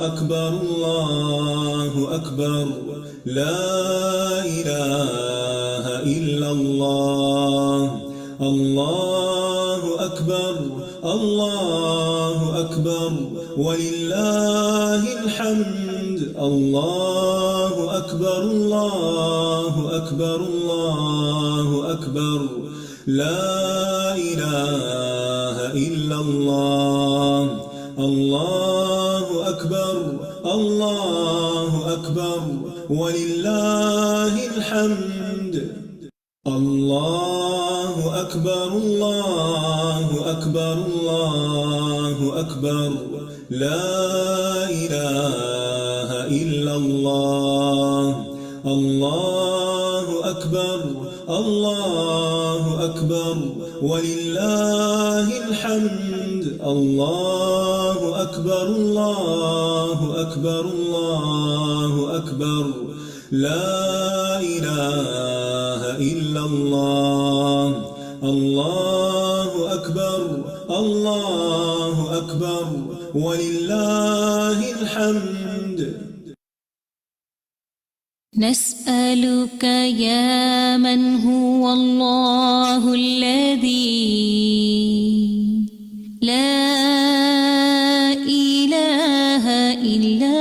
أكبر الله أكبر لا إله إلا الله الله أكبر الله أكبر ولله الحمد الله أكبر الله أكبر الله أكبر لا إله إلا الله الله أكبر الله أكبر ولله الحمد الله أكبر الله أكبر الله أكبر لا إله إلا الله الله أكبر الله أكبر ولله الحمد الله أكبر الله أكبر الله أكبر لا إله إلا الله الله أكبر الله أكبر ولله الحمد. نسألك يا من هو الله الذي لا إله إلا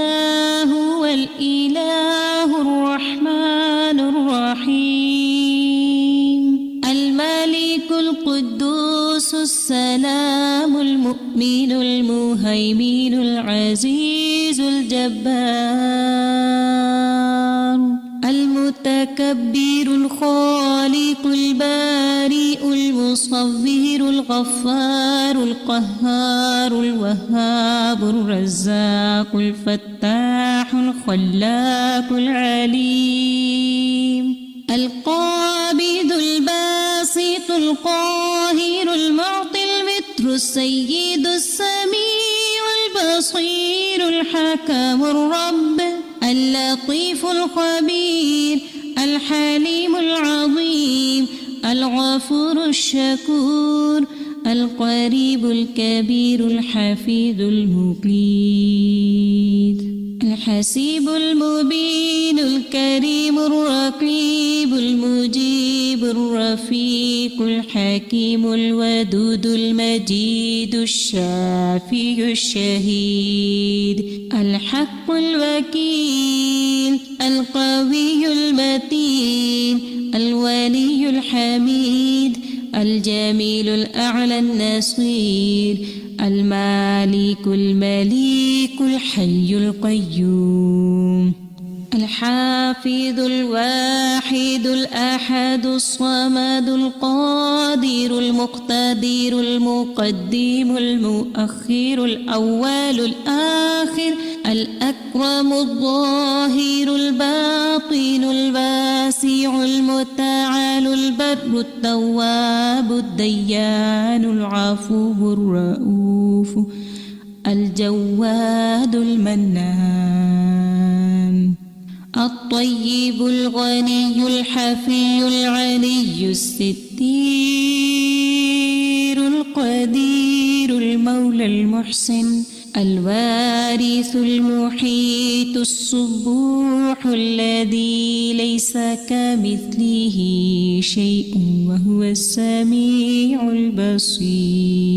هو الإله الرحمن الرحيم الملك القدوس السلام المؤمن المهيمن العزيز الجبار المتكبر الخالق البارئ المصور الغفار القهار الوهاب الرزاق الفتاح الخلاق العليم القابض الباسط القاهر المعطي المتر السيد السميع البصير الحكم الرب اللطيف الخبير الحليم العظيم الغفور الشكور القريب الكبير الحفيظ المقيت الحسيب المبين الكريم الرقيب المجيب الرفيق الحكيم الودود المجيد الشافي الشهيد الحق الوكيل القوي المتين الولي الحميد الجميل الأعلى النصير المالك المليك الحي القيوم الحافظ الواحد الأحد الصمد القادر المقتدر المقدم المؤخر الأول الآخر الأكرم الظاهر الباطن الواسع المتعال البر التواب الديان العفو الرؤوف الجواد المنان الطيب الغني الحفي العلي الستير القدير المولى المحسن الوارث المحيط الصبوح الذي ليس كمثله شيء وهو السميع البصير.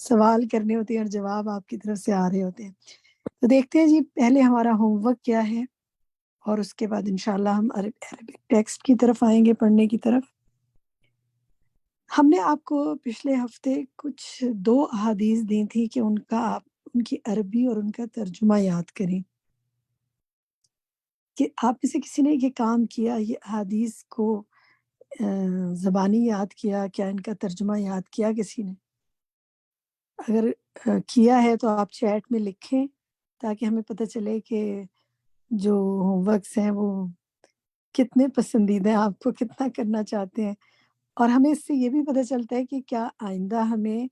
سوال کرنے ہوتے ہیں اور جواب آپ کی طرف سے آ رہے ہوتے ہیں. تو دیکھتے ہیں جی پہلے ہمارا ہوم ورک کیا ہے اور اس کے بعد انشاءاللہ ہم عربک ٹیکسٹ کی طرف آئیں گے پڑھنے کی طرف. ہم نے آپ کو پچھلے ہفتے کچھ 2 احادیث دی تھی کہ ان کی عربی اور ان کا ترجمہ یاد کریں. کہ آپ میں سے کسی نے یہ کام کیا، یہ احادیث کو زبانی یاد کیا، کیا ان کا ترجمہ یاد کیا کسی نے؟ اگر کیا ہے تو آپ چیٹ میں لکھیں تاکہ ہمیں پتہ چلے کہ جو ہوم ورکس ہیں وہ کتنے پسندیدہ ہیں، آپ کو کتنا کرنا چاہتے ہیں، اور ہمیں اس سے یہ بھی پتہ چلتا ہے کہ کیا آئندہ ہمیں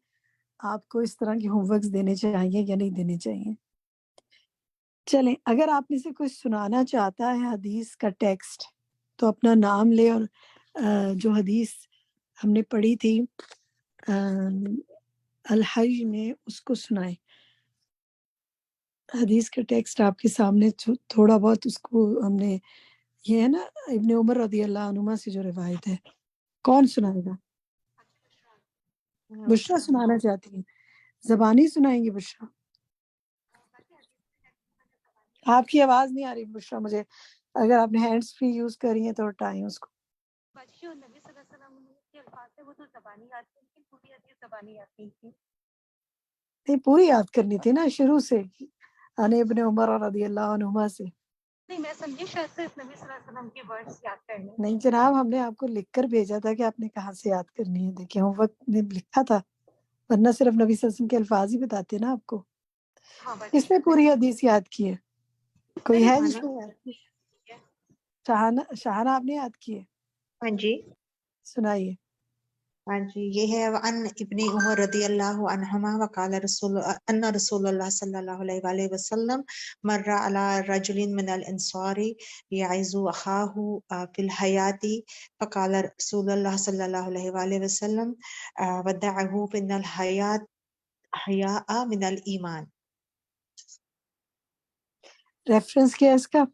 آپ کو اس طرح کے ہوم ورکس دینے چاہیے یا نہیں دینے چاہیے. چلیں، اگر آپ میں سے کوئی سنانا چاہتا ہے حدیث کا ٹیکسٹ تو اپنا نام لے اور جو حدیث ہم نے پڑھی تھی الحج میں اس کو سنائیں. حدیث کا ٹیکسٹ آپ کے سامنے تھوڑا بہت اس کو ہم نے، یہ ہے نا ابن عمر رضی اللہ عنہما سے جو روایت ہے. کون سنائے گا؟ بشرا سنانا چاہتی ہیں؟ زبانی سنائیں گے بشرا؟ آپ کی آواز نہیں آ رہی بشرا مجھے. اگر آپ نے ہینڈز فری یوز کری ہیں تو ہٹائیں اس کو. جو نبی صلی اللہ علیہ وسلم کے الفاظ ہے وہ تو زبانی یاد تھی، لیکن پوری حدیث زبانی یاد نہیں تھی. نہیں، پوری یاد کرنی تھی نا شروع سے، ان ابن عمر رضی اللہ عنہما سے. نہیں، میں سمجھی شاید صرف نبی صلی اللہ علیہ وسلم کے ورڈز یاد کرنے. نہیں جناب، ہم نے آپ کو لکھ کر بھیجا تھا کہ آپ نے کہاں سے یاد کرنی ہے. دیکھیں ہوم ورک میں لکھا تھا، ورنہ صرف نبی صلی اللہ علیہ وسلم کے الفاظ ہی بتاتے نا آپ کو. ہاں بس اس نے پوری حدیث یاد کی ہے؟ کوئی ہے جس شہانہ. نے یاد کی؟ شاہانہ آپ نے یاد کی ہے؟ ہاں جی. سنائیے. ہاں جی، یہ ہے ان ابن عمر رضی اللہ عنہما وقال ان رسول اللہ صلی اللہ علیہ وآلہ وسلم مر على رجل من الانصار يعز اخاه في الحیات فقال رسول اللہ صلی اللہ علیہ وآلہ وسلم ودعه فإن الحیاء من الایمان. ریفرنس کیا ہے اس کا؟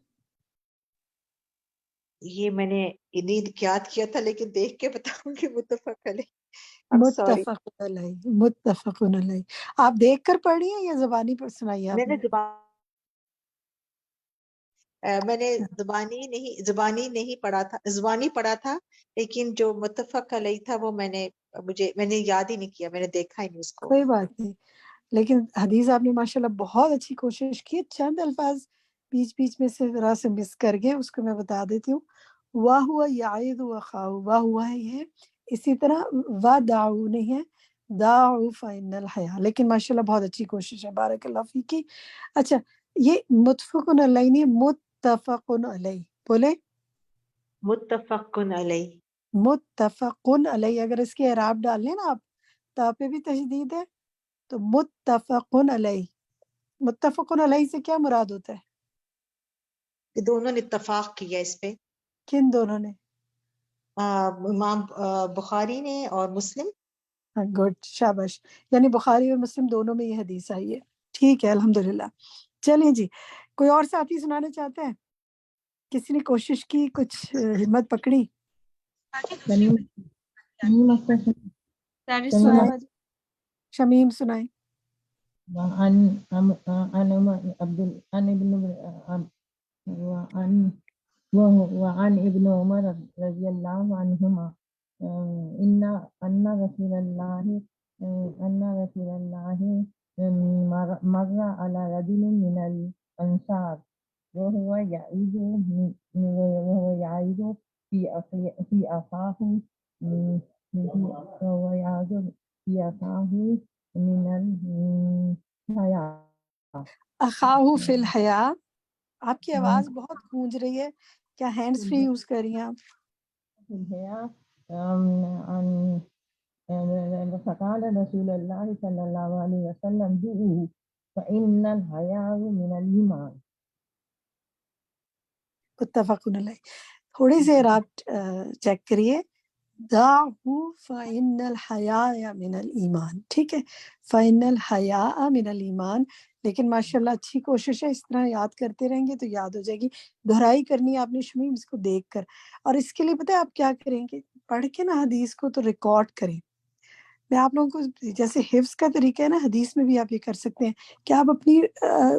یہ میں نے انہیں یاد کیا تھا لیکن دیکھ کے بتاؤں گی. متفق علیہ. I'm sorry. متفق علیہ. آپ دیکھ کر پڑھی ہیں یا زبانی پر سنائی آپ نے؟ میں نے زبانی نہیں پڑھا تھا، زبانی پڑھا تھا، لیکن جو متفق علیہ تھا وہ میں نے یاد ہی نہیں کیا، میں نے دیکھا ہی نہیں اس کو. کوئی بات نہیں، لیکن حدیث آپ نے ماشاءاللہ بہت اچھی کوشش کی. چند الفاظ بیچ بیچ میں سے ذرا سے مس کر گئے، اس کو میں بتا دیتی ہوں. واہ ہوا یعید و خواہ، واہ ہوا ہے یہ. اسی طرح وا داؤ نہیں ہے، داؤ فإن الحیا. لیکن ماشاءاللہ بہت اچھی کوشش ہے، بارک اللہ فیکی. اچھا، یہ متفق علیہ نہیں، متفق علیہ بولے. متفق علیہ. متفق علیہ. اگر اس کے اعراب ڈال لیں نا آپ، تا پہ بھی تشدید ہے تو متفق علیہ. متفق علیہ سے کیا مراد ہوتا ہے؟ کہ دونوں نے اتفاق کیا اس پہ. کن دونوں نے؟ امام بخاری نے اور مسلم. ہاں گڈ، شاباش. یعنی بخاری اور مسلم دونوں میں یہ حدیث آئی ہے. ٹھیک ہے، الحمدللہ. چلیں جی، کوئی اور ساتھی سنانا چاہتا ہے؟ کسی نے کوشش کی، کچھ ہمت پکڑی؟ شمیم سنائیں. وعن ابن عمر رضی اللہ عنہما ان رسول اللہ مر على رجل من الانصار وهو يعيد في أخاه من الحياة. اخاہ فی الحیا. آپ کی آواز بہت گونج رہی ہے، کیا ہینڈز فری یوز کر رہی ہیں آپ؟ فقال رسول اللہ صلی اللہ علیہ وسلم دعوه فإن الحياء من الإيمان. متفق علیہ. تھوڑی سی آپ چیک کریے. دعہ فإن الحیاء من الایمان. ٹھیک ہے، فإن الحیاء من الایمان. لیکن ماشاءاللہ اچھی کوشش ہے، اس طرح یاد کرتے رہیں گے تو یاد ہو جائے گی. دہرائی کرنی ہے آپ نے شمیم اس کو دیکھ کر. اور اس کے لیے پتہ ہے آپ کیا کریں گے؟ پڑھ کے نا حدیث کو تو ریکارڈ کریں. میں آپ لوگوں کو جیسے حفظ کا طریقہ ہے نا، حدیث میں بھی آپ یہ کر سکتے ہیں کہ آپ اپنی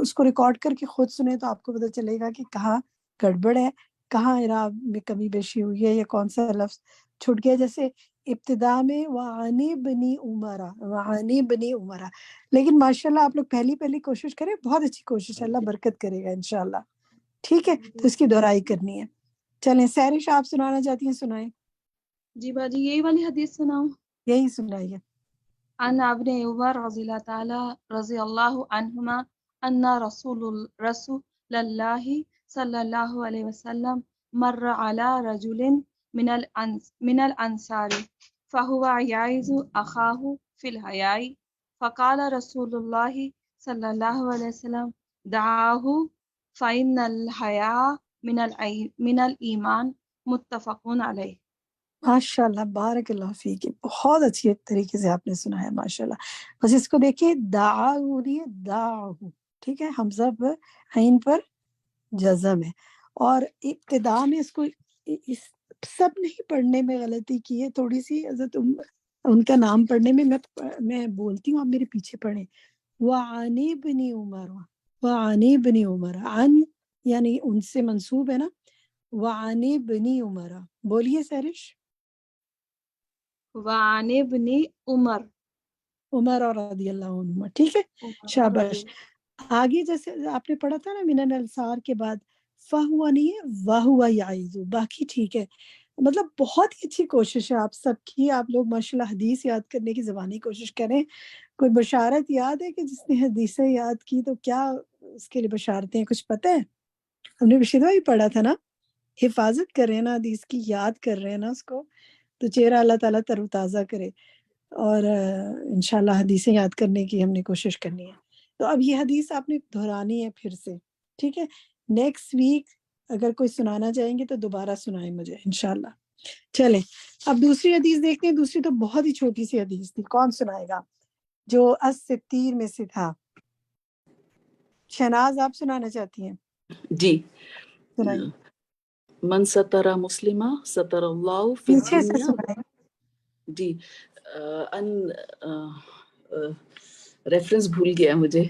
اس کو ریکارڈ کر کے خود سنیں تو آپ کو پتہ چلے گا کہ کہاں گڑبڑ ہے، کہاں اعراب میں کمی بیشی ہوئی ہے یا کون سا لفظ چھوٹ گیا. جیسے ابتدا میں وعن ابن عمر، وعن ابن عمر، لیکن ماشاءاللہ آپ لوگ پہلی کوشش کریں، بہت اچھی کوشش ہے، اللہ برکت کرے گا انشاءاللہ. ٹھیک ہے، تو اس کی دہرائی کرنی ہے. چلیں سہرش آپ سنانا چاہتی ہیں، سنائیں. جی باجی یہی والی حدیث سناؤں. یہی سنائیے. عن ابن عمر رضی اللہ عنہما ان رسول اللہ صلی اللہ علیہ وسلم مر على رجل من الانصار فهو يعظ اخاه في الحياء فقال رسول الله صلی اللہ علیہ وسلم دعاه فإن الحياء من الایمان متفق علیہ. ماشاء اللہ، بارک اللہ فیک، بہت اچھی طریقے سے آپ نے سنا ہے ماشاء اللہ. بس اس کو دیکھیں، دعاہو نہیں ہے، دعاہو. ٹھیک ہے، حمزہ پر عین پر جزم ہے. اور ابتدا میں اس کو سب نہیں پڑھنے میں غلطی کی ہے تھوڑی سی. حضرت ان کا نام پڑھنے میں میں بولتی ہوں، آپ میرے پیچھے پڑھیں. وعن ابن عمر، وعن ابن عمر، عن یعنی ان سے منسوب ہے نا. وعن ابن عمر، بولیے سہرش. وعن ابن عمر اور رضی اللہ عنہ. ٹھیک ہے، شاباش. آگے جیسے آپ نے پڑھا تھا نا من الانصار کے بعد فہو نہیں ہے، وہو یعظ، باقی ٹھیک ہے. مطلب بہت ہی اچھی کوشش ہے آپ سب کی. آپ لوگ ماشاءاللہ حدیث یاد کرنے کی زبانی کوشش کریں. کوئی بشارت یاد ہے کہ جس نے حدیثیں یاد کی تو کیا اس کے لیے بشارتیں کچھ پتہ ہے؟ ہم نے رشیدہ بھی پڑھا تھا نا، حفاظت کر رہے ہیں نا حدیث کی، یاد کر رہے ہیں نا اس کو، تو چہرہ اللہ تعالیٰ تر و تازہ کرے. اور انشاءاللہ حدیثیں یاد کرنے کی ہم نے کوشش کرنی ہے. تو اب یہ حدیث آپ نے دہرانی ہے پھر سے. ٹھیک ہے، نیکسٹ ویک اگر کوئی سنانا چاہیں گے تو دوبارہ سنائیں مجھے انشاءاللہ. چلیں اب دوسری حدیث دیکھتے ہیں. دوسری تو بہت ہی چھوٹی سی حدیث تھی. کون سنائے گا جو الستیر میں سے تھا؟ شہناز آپ سنانا چاہتی ہیں؟ جی. سنائیے. من ستر مسلمہ ستر اللہ فی پیچھے سے الدنیا. سنائیں. جی ریفرنس بھول گیا مجھے.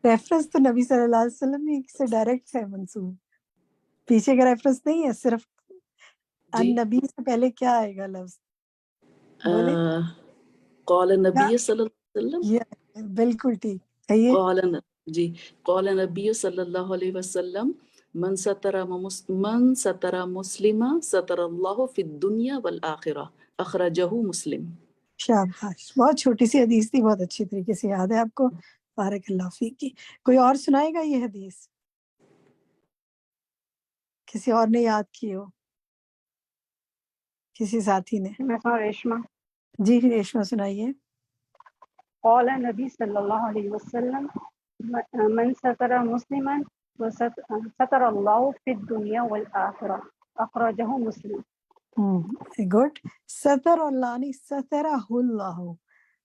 ریفرنس تو نبی صلی اللہ علیہ وسلم سے ڈائریکٹ ہے منسوب، پیچھے کا ریفرنس نہیں ہے. صرف جی النبی سے پہلے کیا آئے گا لفظ؟ بولے. قال نبی صلی اللہ علیہ وسلم. یہ بالکل ٹھیک ہے. یہ جی قال نبی صلی اللہ علیہ وسلم من ستر مسلمہ ستر اللہ فی الدنیا والآخرہ اخرجہ مسلم. شاباش، بہت چھوٹی سی حدیث تھی، بہت اچھی طریقے سے یاد ہے آپ کو. بارک اللہ فیک کی. کوئی اور سنائے گا یہ حدیث؟ کسی اور نے یاد کی ہو، کسی ساتھی نے؟ میں ریشما. جی ریشما سنائیے. قال نبی صلی اللہ علیہ وسلم من ستر مسلما ستر اللہ فی الدنیا والآخرہ اخرجہ مسلم. گڈ. ستر اللہ نہیں، سترہ اللہ.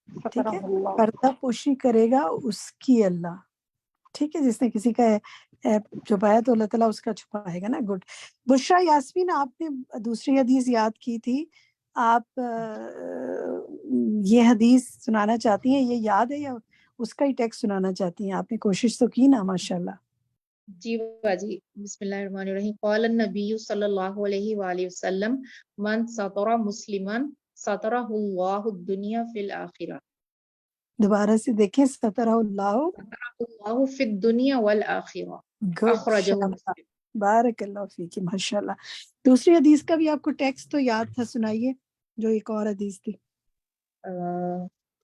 ٹھیک ہے، سترہ اللہ. پردہ پوشی کرے گا اس کی اللہ. ٹھیک ہے، جس نے کسی کا چھپایا تو اللہ تعالیٰ اس کا چھپائے گا نا. گڈ. بشرا یاسمین آپ نے دوسری حدیث یاد کی تھی، آپ یہ حدیث سنانا چاہتی ہیں؟ یہ یاد ہے یا اس کا ہی ٹیکسٹ سنانا چاہتی ہیں؟ آپ نے کوشش تو کی نا ماشاءاللہ. جی باجی بسم اللہ الرحمن الرحیم. قال النبی صلی اللہ علیہ وآلہ وسلم من ستر مسلمن سترہ اللہ الدنیا فی الآخرہ. دوبارہ سے دیکھیں. سترہ اللہ فی الدنیا والآخرہ اخرجہ مسلم. بارک اللہ فیک، ماشاءاللہ. دوسری حدیث کا بھی آپ کو ٹیکسٹ تو یاد تھا، سنائیے جو ایک اور حدیث تھی.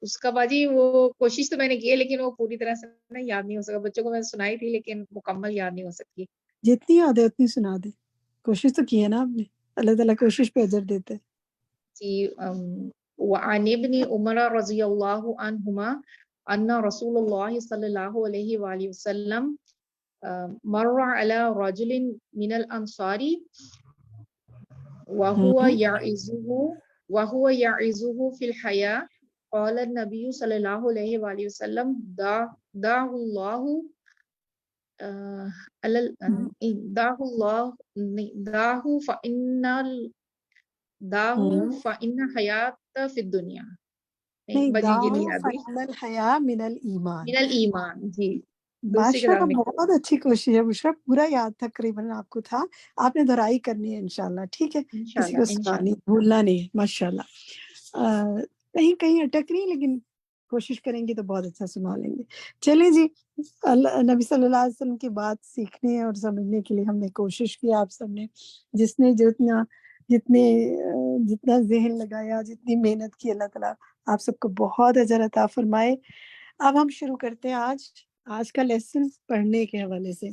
اس کا باجی وہ کوشش تو میں نے کی ہے لیکن وہ پوری طرح سے یاد نہیں ہو سکا. بچوں کو میں سنائی تھی لیکن مکمل یاد نہیں ہو سکتی. جتنی یاد ہے اتنی سنا دے. کوشش تو کی ہے نا آپ نے، اللہ تعالیٰ کوشش پہ اجر دیتے ہیں. جی وعن ابن عمر رضی اللہ عنہما ان رسول اللہ صلی اللہ علیہ وآلہ وسلم مر على رجل من الانصار وهو يعظه في الحياة قال النبي صلی اللہ علیہ وآلہ وسلم دعه الله فإن حیات فی الدنیا. نہیں، مجھے یہ نہیں دعو یاد ہوئی. فإن الحیا من الایمان. من الایمان، جی دوسری ماشاء کتاب اللہ، میں. بہت اچھی کوشش ہے بشرا، پورا یاد تقریباً آپ کو تھا. آپ نے دہرائی کرنی ہے انشاءاللہ، ٹھیک ہے، کسی انشاءاللہ کو سنانی، بھولنا نہیں ہے. ماشاء اللہ کہیں کہیں اٹک رہی، لیکن کوشش کریں گے تو بہت اچھا سنا لیں گے. چلیں جی، نبی صلی اللہ علیہ وسلم کی بات سیکھنے اور سمجھنے کے لیے ہم نے کوشش کی. آپ سب نے جس نے جتنا ذہن لگایا، جتنی محنت کی، اللہ تعالیٰ آپ سب کو بہت اجر عطا فرمائے. اب ہم شروع کرتے ہیں آج کا لیسن پڑھنے کے حوالے سے.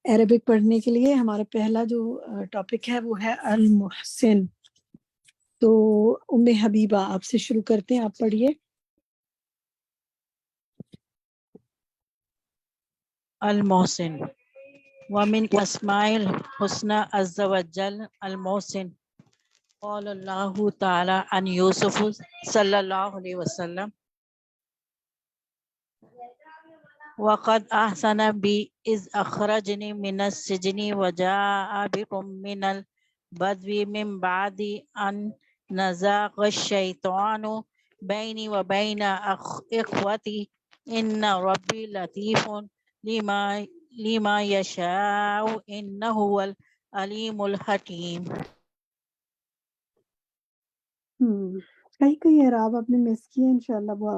عربک پڑھنے کے لیے ہمارا پہلا جو ٹاپک ہے وہ ہے المحسن. تو ام حبیبہ آپ سے شروع کرتے ہیں، آپ پڑھیے. المحسن ومن اسماء الحسنى عز وجل المحسن. قال الله تعالى عن يوسف صلى الله عليه وسلم وقد أحسن بي إذ أخرجني من السجن وجاء بكم من البدو من بعد أن نزاغ الشيطان بيني وبين إخوتي إن ربي لطيف لما يشاء إنه هو العليم الحكيم. کئی اعراب آپ نے مس کیے، انشاءاللہ وہ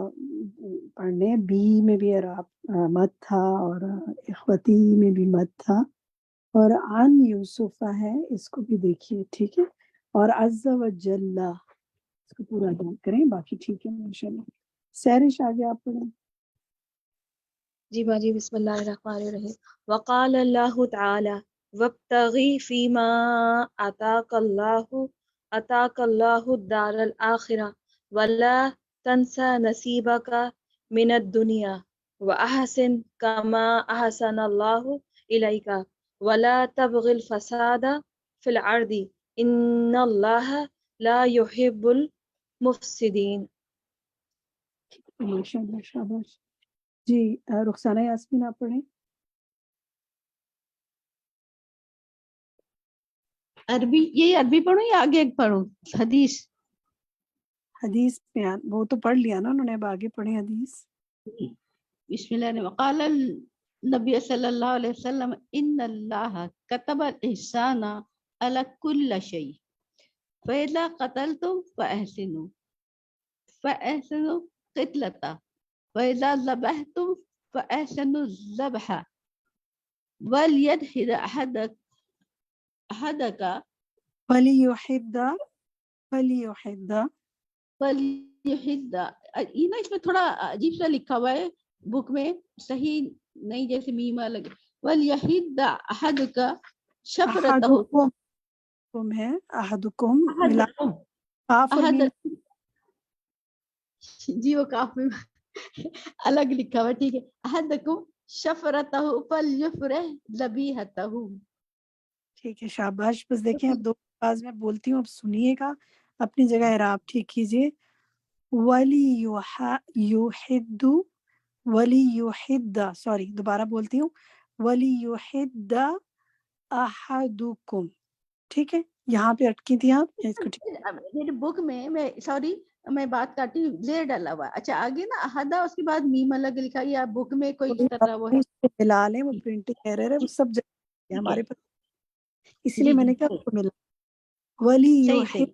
پڑھنے ہیں. بی میں بھی اعراب مد تھا، اور اخوتی میں بھی مد تھا، اور عن یوسفہ ہے، اس کو بھی دیکھیے، ٹھیک ہے. اور عز و جل اس کو پورا یاد کریں، باقی ٹھیک ہے انشاءاللہ. سہرش آگے آپ پڑھیں. جی باجی، بسم اللہ الرحمن الرحیم. وقال اللہ تعالی وابتغی فیما اتاک اللہ الدار الآخرہ ولا تنسى نصیبک من الدنیا واحسن کما احسن اللہ الیک ولا تبغ الفساد فی الارض ان اللہ لا يحب المفسدین. ماشاءاللہ، شاباش. جی رخسانہ یاسمین آپ پڑھیں. عربی، یہی عربی پڑھوں یا آگے ایک پڑھوں حدیث؟ حدیث میں وہ تو پڑھ لیا نا انہوں نے، اب آگے پڑھیں حدیث. بسم اللہ الرحمن. وقال النبی صلی اللہ علیہ وسلم ان اللہ كتب الاحسان على كل شيء فاذا قتلتم فاحسنوا قتلة واذا ذبحتم فاحسنوا الذبح وليحد احدك فَلْيُحِدَّ فَلْيُحِدَّ. یہ نا اس میں تھوڑا عجیب سا لکھا ہوا ہے بک میں، صحیح نہیں، جیسے میم الگ. وَلْيَحِدَّ أَحَدُكَ شَفْرَتَهُ. احدکم ہے، احدکم ملا کاف اور میم. جی وہ کافی الگ لکھا ہوا، ٹھیک ہے. أَحَدَكُمْ شَفْرَتَهُ فَلْيُفْرِحْ ذَبِيحَتَهُ. ٹھیک ہے، شاباش. بس دیکھیں اب دو الفاظ میں بولتی ہوں، اب سنیے گا، اپنی جگہ اعراب ٹھیک کیجیے. وَلِيُحِدَّ سوری دوبارہ بولتی ہوں، وَلِيُحِدَّ أَحَدُكُمْ. ٹھیک ہے، یہاں پہ اٹکی تھی آپ، اس کو ٹھیک. میری بک میں میں بات کرتی ہوں، زیر ڈالا ہوا. اچھا آگے نا احدہ، اس کے بعد میم الگ لکھا، یا بک میں کوئی اس طرح وہ ہے؟ ملا لیں، وہ پرنٹنگ ایرر ہے، وہ سب جگہ ہے ہمارے پاس، اس لیے میں نے کہا آپ کو ملا. وَلِيُحِدَّ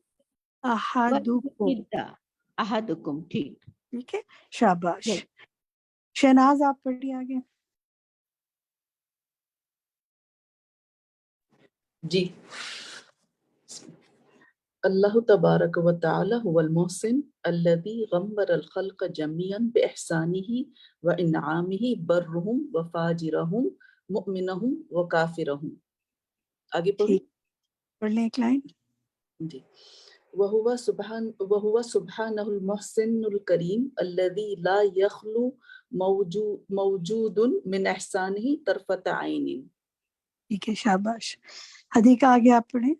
أَحَدُكُمْ. احدکم، ٹھیک. ٹھیک ہے، شاباش. شہناز آپ پڑھیے آگے. جی. اللہ تبارک و تعالی هو المحسن الذي غمر الخلق جميعا بإحسانه وإنعامه برهم وفاجرهم مؤمنهم وكافرهم. آگے پڑھوں. پڑھ لیں ایک لائن. جی. وهو سبحانه المحسن الكريم الذي لا يخلو موجود من إحسانه طرفة عين. ٹھیک ہے، شاباش. حدیقہ آگے آپ پڑھیں.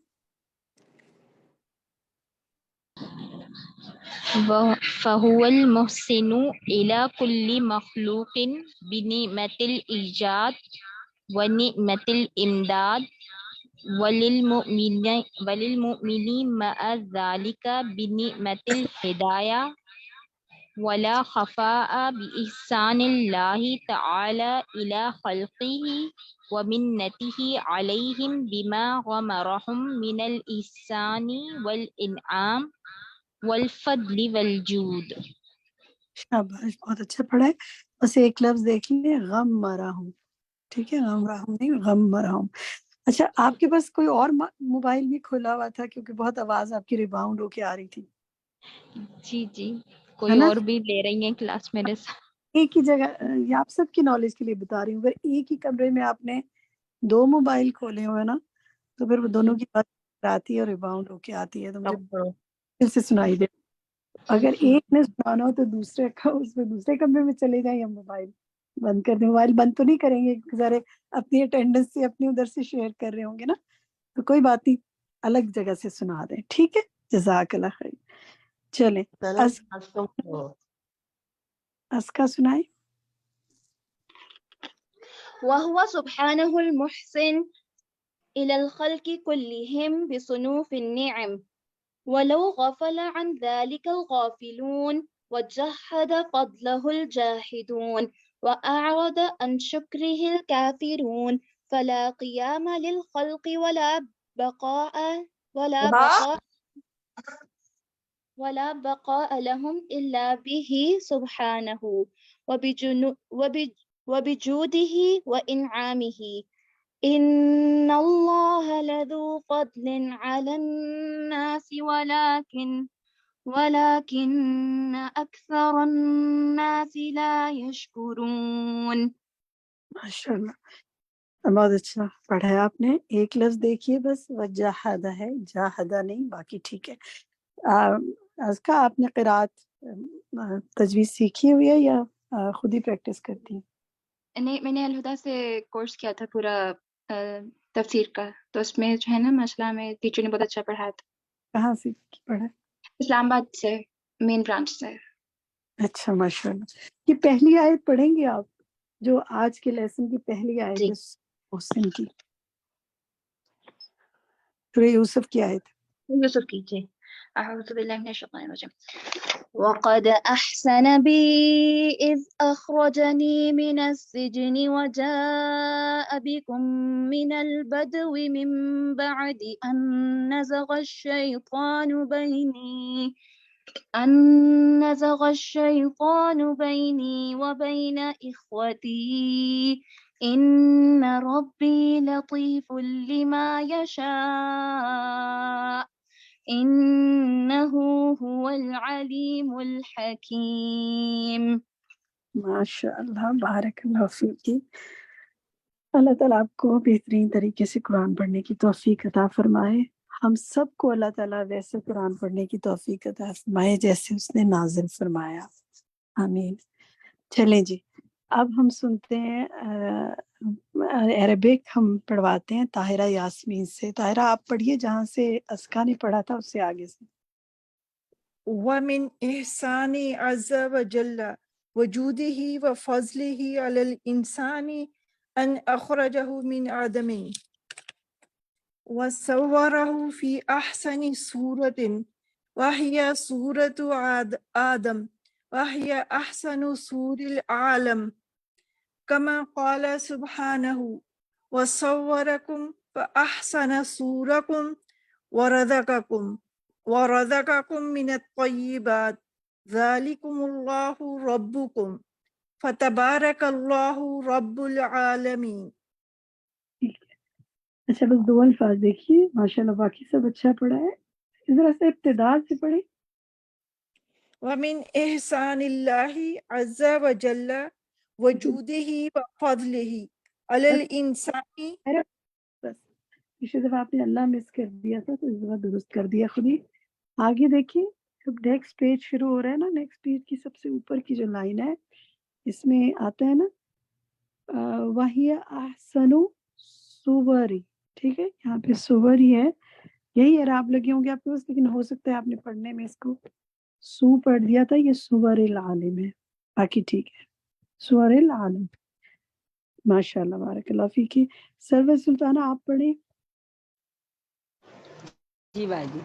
فهو المحسن إلى كل مخلوق بنعمة الإيجاد ونعمة الإمداد وللمؤمنين مع ذلك بنعمة الهداية ولا خفاء بإحسان الله تعالى إلى خلقه ومنته عليهم بما غمرهم من الإحسان والإنعام والفضل والجود. شاباش، بہت اچھا پڑھا ہے. بس ایک لفظ دیکھ لیں، غم مرا ہوں. ٹھیک ہے، غم راہم نہیں، غم مرا ہوں. اچھا، آپ کے پاس کوئی اور موبائل بھی کھلا ہوا تھا؟ کیونکہ بہت آواز آپ کی ریباؤنڈ ہو کے آ رہی تھی. جی ہے کوئی نا؟ اور بھی لے رہی ہیں کلاس میرے ساتھ. ایک ہی جگہ، یہ آپ سب کی نالج کے لیے بتا رہی ہوں، اگر ایک ہی کمرے میں آپ نے 2 موبائل کھولے ہوئے نا تو پھر وہ دونوں کی بات آتی ہے اور ریباؤنڈ ہو کے آتی ہے، تو مجھے پھر سے سنائی دے. اگر ایک نے سنانا ہو تو دوسرے کا اس میں دوسرے کمرے میں چلے جائیں یا موبائل بند کر دیں. موبائل بند تو نہیں کریں گے، ذرا اپنی اٹینڈنس سے اپنی ادھر سے شیئر کر رہے ہوں گے نا، تو کوئی بات نہیں، الگ جگہ سے سنا دیں. ٹھیک ہے، جزاک اللہ خیر. چلیں اسکا سنائیں. وهو سبحانه المحسن إلى الخلق كلهم بصنوف النعم، ولو غفل عن ذلك الغافلون وجحد فضله الجاحدون وأعرض عن شكره الكافرون فلا قيام للخلق ولا بقاء لهم إلا به سبحانه وبجوده وإنعامه. إن الله لذو فضل على الناس ولكن أكثر الناس لا يشكرون. ماشاء اللہ، بہت اچھا پڑھا ہے آپ نے. ایک لفظ دیکھیے بس، وجاہدہ ہے، جاہدہ نہیں، باقی ٹھیک ہے. اسکا، آپ نے قرات تجویز سیکھی ہوئی ہے یا خود ہی پریکٹس کرتی ہیں؟ نہیں، میں نے الہدا سے کورس کیا تھا پورا تفسیر کا، تو اس میں جو ہے نا ماشاء اللہ میں ٹیچر نے بہت اچھا پڑھایا تھا. کہاں سے پڑھا؟ اسلام آباد سے، مین برانچ سے. اچھا ماشاء اللہ. یہ پہلی آیت پڑھیں گے آپ، جو آج کے لیسن کی پہلی آیت ہے محسن کی، سورہ یوسف کی آیت. یوسف کی. جی، اعوذ باللہ من الشیطان الرجیم. وقد أحسن بي إذ أخرجني من السجن وجاء بكم من البدو من بعد أن نزغ الشيطان بيني وبين إخوتي إن ربي لطيف لما يشاء إنه هو العليم الحكيم. ماشاء اللہ، بارک اللہ فیکی. اللہ تعالیٰ آپ کو بہترین طریقے سے قرآن پڑھنے کی توفیق عطا فرمائے. ہم سب کو اللہ تعالیٰ ویسے قرآن پڑھنے کی توفیق عطا فرمائے جیسے اس نے نازل فرمایا. آمین. چلیں جی، اب ہم سنتے ہیں عربک ہم پڑھواتے ہیں طاہرہ یاسمین سے. طاہرہ آپ پڑھیے جہاں سے اسکا نے پڑھا تھا، اس سے آگے سے. وَمِنْ إِحْسَانِ عَزَّ وَجَلَّ وَجُودِهِ وَفَضْلِهِ عَلَى الْإِنسَانِ أَنْ أَخْرَجَهُ مِنْ عَدَمٍ وَصَوَّرَهُ فِي أَحْسَنِ صُورَةٍ وَهِيَ صُورَةُ آدَمَ وَهِيَ أَحْسَنُ صُورِ الْعَالَمِ كَمَا قَالَ سُبْحَانَهُ وَصَوَّرَكُمْ فَأَحْسَنَ صُورَكُمْ وَرَزَقَكُمْ مِنَ الطَّيِّبَاتِ ذَلِكُمُ اللَّهُ رَبُّكُمْ فَتَبَارَكَ اللَّهُ رَبُّ الْعَالَمِينَ. اچھا، بس 2 الفاظ دیکھیے. ماشاءاللہ باقی سب اچھا پڑھا ہے. ذرا سے ابتداء سے پڑھیں. وَمِنْ إِحْسَانِ اللَّهِ عَزَّ وَجَلَّ وَجُودِهِ وَفَضْلِهِ عَلَى الْإِنسَانِ. بس پچھلی دفعہ آپ نے اللہ مس کر دیا تھا تو اس دفعہ درست کر دیا خود ہی. آگے دیکھیے، جب نیکسٹ پیج شروع ہو رہا ہے نا، نیکسٹ پیج کی سب سے اوپر کی جو لائن ہے اس میں آتا ہے نا وَهِيَ أَحْسَنُ صُوَرِ. ٹھیک ہے، یہاں پہ صور ہی ہے. یہی اعراب لگے ہوں گے آپ کے پاس، لیکن ہو سکتا ہے آپ نے پڑھنے میں اس کو سو پڑھ دیا تھا. یہ صور العالم ہے، باقی ٹھیک ہے. صور العالم. ماشاء اللہ، بارک اللہ فیکی. سرور سلطانہ آپ پڑھیں. جی باجی.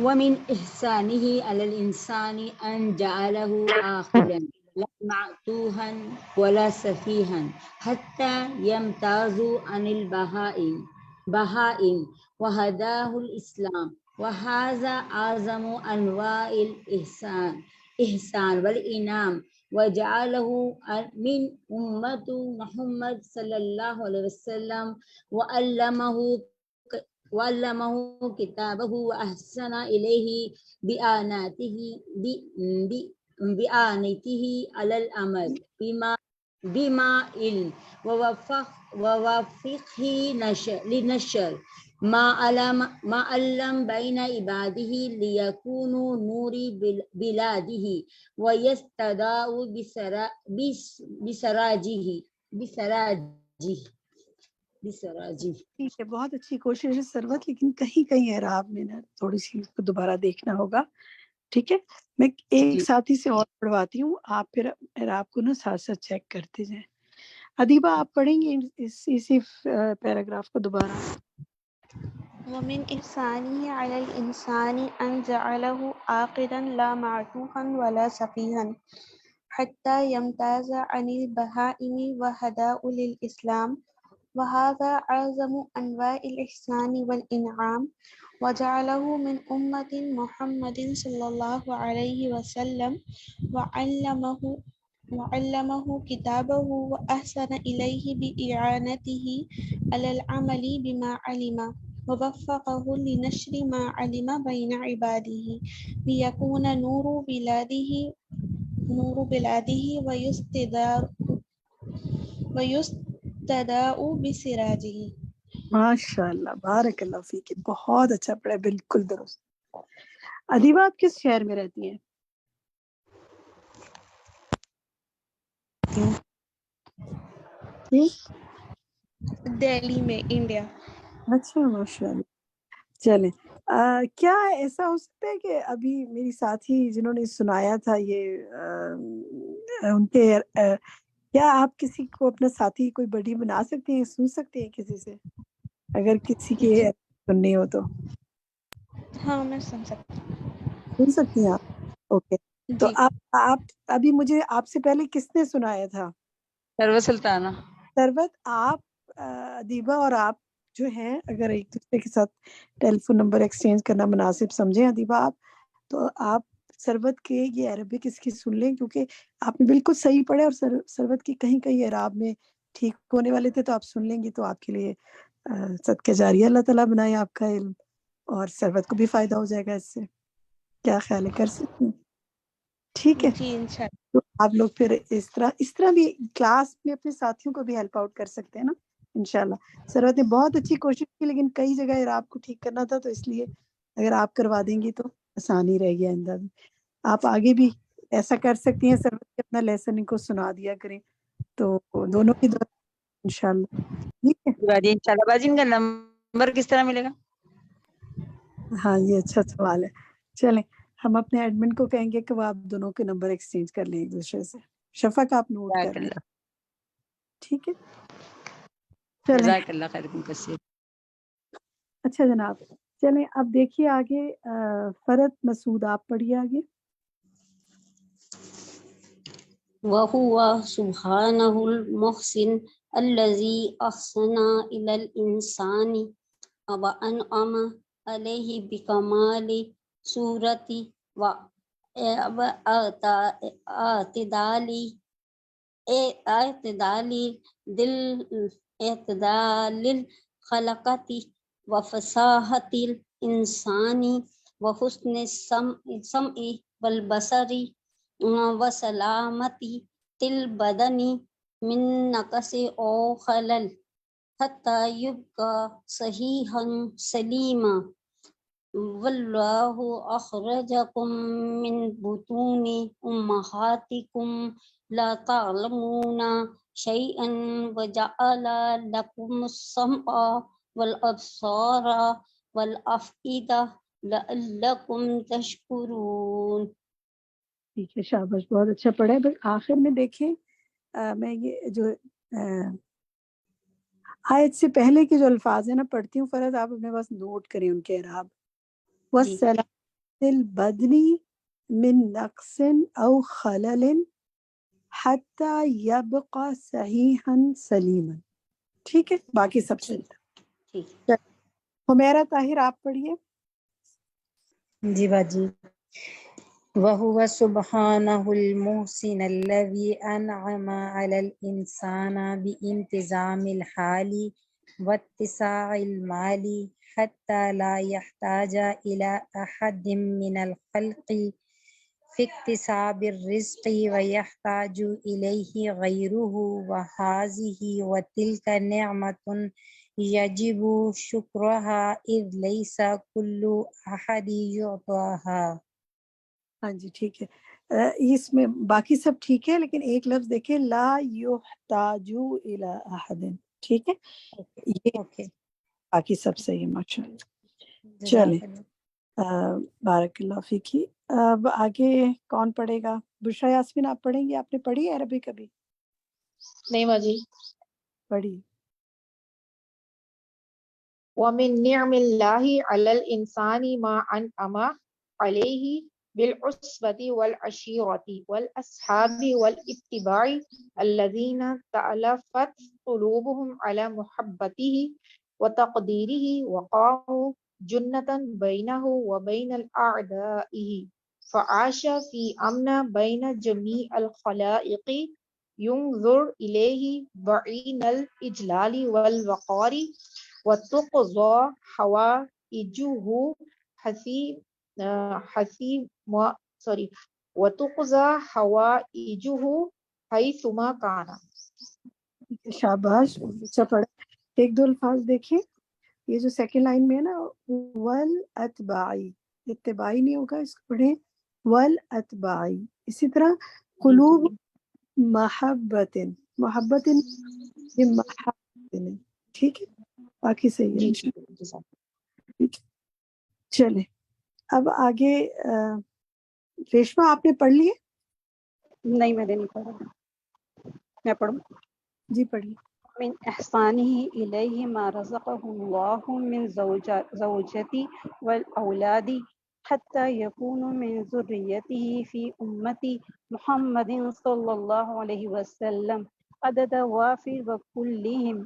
ومن إحسانه على الإنسان أن جعله آخلا لا معتوها ولا سفيها حتى يمتاز عن البهائم وهداه الإسلام وهذا أعظم أنواع الإحسان والإنعام وجعله من أمة محمد صلى الله عليه وسلم وعلمه كتابه وأحسن إليه بإعانته على العمل بما علم ووفقه لنشر ما علم بين عباده ليكونوا نور بلاده ويستداء بسراجه. ٹھیک ہے، بہت اچھی کوشش ہے سروت، لیکن کہیں کہیں اعراب میں نا تھوڑی سی اس کو دوبارہ دیکھنا ہوگا. ٹھیک ہے، میں ایک ساتھی سے اور پڑھواتی ہوں، آپ پھر اعراب کو نا ساتھ ساتھ چیک کرتے جائیں. ادیبہ آپ پڑھیں گے اسی پیراگراف کو دوبارہ. ومن إحسانه على الإنسان أن جعله عاقلا لا معتوها ولا سفيها حتى يمتاز عن البهائم وهداه للإسلام وهذا أعظم أنواع الإحسان والإنعام وجعله من أمة محمد صلى الله عليه وسلم وعلمه كتابه وأحسن إليه بإعانته على العمل بما علم ووفقه لنشر ما علم بين عباده ليكون نور بلاده ويستداء بسراجه. ماشاء اللہ، بارک اللہ فیک، بہت اچھا پڑھا، بالکل درست. ادیبہ آپ کس شہر میں رہتی ہیں؟ دہلی میں، انڈیا. اچھا، ماشاء اللہ. چلیں، کیا ایسا ہو سکتا ہے کہ ابھی میری ساتھی جنہوں نے سنایا تھا یہ ان کے کیا آپ کسی کو اپنا ساتھی کوئی بڈی بنا سکتے ہیں، سن سکتے ہیں کسی سے، اگر کسی کے سننی ہو تو؟ ہاں میں سن سکتی ہیں آپ؟ اوکے. تو آپ ابھی مجھے آپ سے پہلے کس نے سنایا تھا؟ سروت سلطانہ. سروت، آپ ادیبہ اور آپ جو ہیں اگر ایک دوسرے کے ساتھ ٹیلی فون نمبر ایکسچینج کرنا مناسب سمجھیں ادیبہ آپ، تو آپ سروت کے یہ عربک اس کی سن لیں، کیونکہ آپ نے بالکل صحیح پڑھے اور سروت کی کہیں کہیں اعراب میں ٹھیک ہونے والے تھے، تو آپ سن لیں گے تو آپ کے لیے صدقہ جاریہ اللہ تعالیٰ بنائے آپ کا علم، اور سروت کو بھی فائدہ ہو جائے گا اس سے. کیا خیال ہے، کر سکتے ہیں؟ ٹھیک ہے، تو آپ لوگ پھر اس طرح بھی کلاس میں اپنے ساتھیوں کو بھی ہیلپ آؤٹ کر سکتے ہیں نا انشاءاللہ. سروت نے بہت اچھی کوشش کی، لیکن کئی جگہ اعراب کو ٹھیک کرنا تھا، تو اس لیے اگر آپ کروا دیں گی تو آسانی رہے گی آئندہ بھی. آپ آگے بھی ایسا کر سکتی ہیں، سروت کے اپنا لیسن ان کو سنا دیا کریں، تو دونوں کی دعا انشاءاللہ. ٹھیک ہے انشاءاللہ. باجی ان کا نمبر کس طرح ملے گا؟ ہاں، یہ اچھا سوال ہے. چلیں، ہم اپنے ایڈمن کو کہیں گے کہ وہ آپ دونوں کے نمبر ایکسچینج کر لیں ایک دوسرے سے. شفق آپ نوٹ کر لیں. ٹھیک ہے، چلیں. جزاک اللہ خیر کثیر. اچھا جناب، چلیں اب دیکھیے آگے. فرد مسعود آپ پڑھیے آگے. وهو سبحانه المحسن الذي أحسن إلى الإنسان وأنعم عليه بكمال صورة اعتدال الخلقة وفصاحة الإنسان وحسن السمع والبصر وسلامة البدن من نقص أو خلل حتى يبقى صحيحا سليما. والله أخرجكم من بطون أمهاتكم لا تعلمون شيئا وجعل لكم السمع والأبصار والأفئدة لعلكم تشكرون. ٹھیک ہے، شاباش، بہت اچھا پڑھا ہے. بس آخر میں دیکھیں، میں یہ جو آیت سے پہلے کے جو الفاظ ہیں نا پڑھتی ہوں، فرض آپ اپنے پاس نوٹ کریں ان کے اعراب. وَالسَّلَامَةِ الْبَدْنِ مِنْ نَقْصٍ أَوْ خَلَلٍ حَتَّى يَبْقَى صَحِيحًا سَلِيمًا. ٹھیک ہے، باقی سب چلتا. حمیرہ طاہر آپ پڑھیے. جی باجی. وَهُوَ سُبْحَانَهُ الْمُحْسِنُ الَّذِي أَنْعَمَ عَلَى الْإِنسَانِ بِانْتِظَامِ الْحَالِ وَاتِّسَاعِ الْمَالِ حَتَّى لَا يَحْتَاجَ إِلَى أَحَدٍ مِّنَ الْخَلْقِ فِي اكْتِسَابِ الرِّزْقِ وَيَحْتَاجُ إِلَيْهِ غَيْرُهُ وَهَٰذِهِ وَتِلْكَ نِعْمَةٌ يجب شکرها اذ لیس کل احد یعطاها. ہاں جی ٹھیک ہے. اس میں باقی سب ٹھیک ہے، لیکن ایک لفظ دیکھیں، لا یحتاج الی احد. ٹھیک ہے، یہ باقی سب صحیح ہے ماشاء اللہ. چلیں، بارک اللہ فیکی. اب آگے کون پڑھے گا؟ بشرا یاسمین آپ پڑھیں گی؟ آپ نے پڑھی ہے عربی کبھی؟ نہیں باجی. پڑھی. وَمِن نِعْمِ اللَّهِ عَلَى الْإِنسَانِ مَا أَنْعَمَ عَلَيْهِ بِالْعُصْبَةِ وَالْعَشِيرَةِ وَالْأَصْحَابِ وَالْإِتِّبَاعِ الَّذِينَ تَأَلَّفَتْ قُلُوبُهُمْ عَلَى مُحَبَّتِهِ وَتَقْدِيرِهِ وَقَامُوا جُنَّةً بَيْنَهُ وَبَيْنَ الْأَعْدَائِهِ فَعَاشَ فِي أَمْنٍ بَيْنَ جَمِيعِ الْخَلَائِقِ يُنْظَرُ إِلَيْهِ بَعِينَ الْإِجْلَالِ وَالْوَقَارِ وَتُقْضَى حَوَائِجُهُ حَيْثُمَا كَانَ. شاباش، اچھا پڑھا. ایک دو الفاظ دیکھیں. یہ جو سیکنڈ لائن میں ہے نا، والاتباعی، اتباعی نہیں ہوگا، اس کو پڑھیں والاتباعی. اسی طرح قلوب محبت، محبت ٹھیک ہے، باقی صحیح ہے. چلیں اب آگے. ریشما آپ نے پڑھ لی ہے؟ نہیں میں نے نہیں پڑھا. میں پڑھوں؟ جی پڑھیے. من احسانه الیہ ما رزقہ اللہ من زوجتی والاولاد حتى يكون من ذريته في أمة محمد صلى الله عليه وسلم عدد وافر وكلهم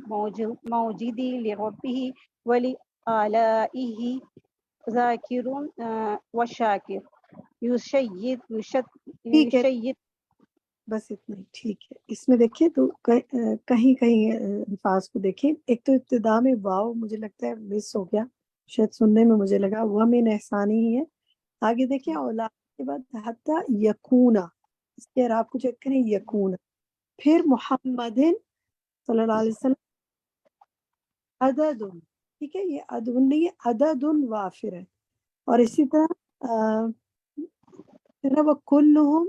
موجد لربه ولآلائه ذاکر وشاکر یشید. بس اتنا ہی ٹھیک ہے. اس میں دیکھیں تو کہیں کہیں الفاظ کو دیکھیں. ایک تو ابتدا میں واو مجھے لگتا ہے مس ہو گیا، شاید سننے میں مجھے لگا وہ من احسانی ہی ہے. آگے دیکھیں اولاد کے بعد حتی یکونا، اس کے اعراب کو چیک کریں، یکونا. پھر محمد صلی اللہ علیہ وسلم عدد، ٹھیک ہے، یہ عدد نہیں ہے، عدد وافر ہے. اور اسی طرح وہ کلہم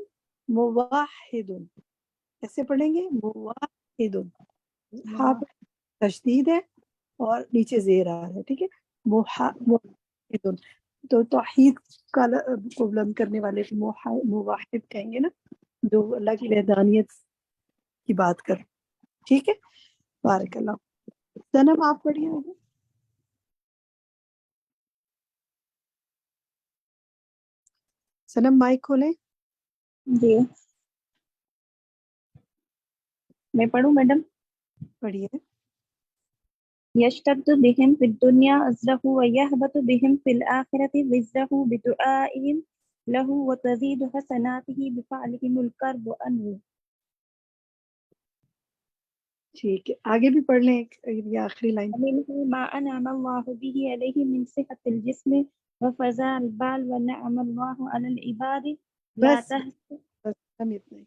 موحد، ایسے پڑھیں گے موحد، ہاں تشدید ہے اور نیچے زیر آ ہے. ٹھیک ہے، موحد تو توحید کا کو بلند کرنے والے موحد کہیں گے نا، جو اللہ کی وحدانیت کی بات کر. ٹھیک ہے، بارک اللہ. سنم آپ پڑھیے. سنم مائک کھولیں. جی میں پڑھوں میڈم؟ پڑھیے. یشتد بہم فی الدنیا عذرہ ویہبط بہم فی الآخرۃ وزرہ بدعائہم لہ وتزید حسناتہ بفعلہم الکرب عنہ. ٹھیک ہے، آگے بھی پڑھ لیں. یہ آخری لائن. ما انعم اللہ بہ علیہ من صحۃ الجسم وفضاء البال ونعم اللہ علی العباد لا بس ہم اتنا ہی.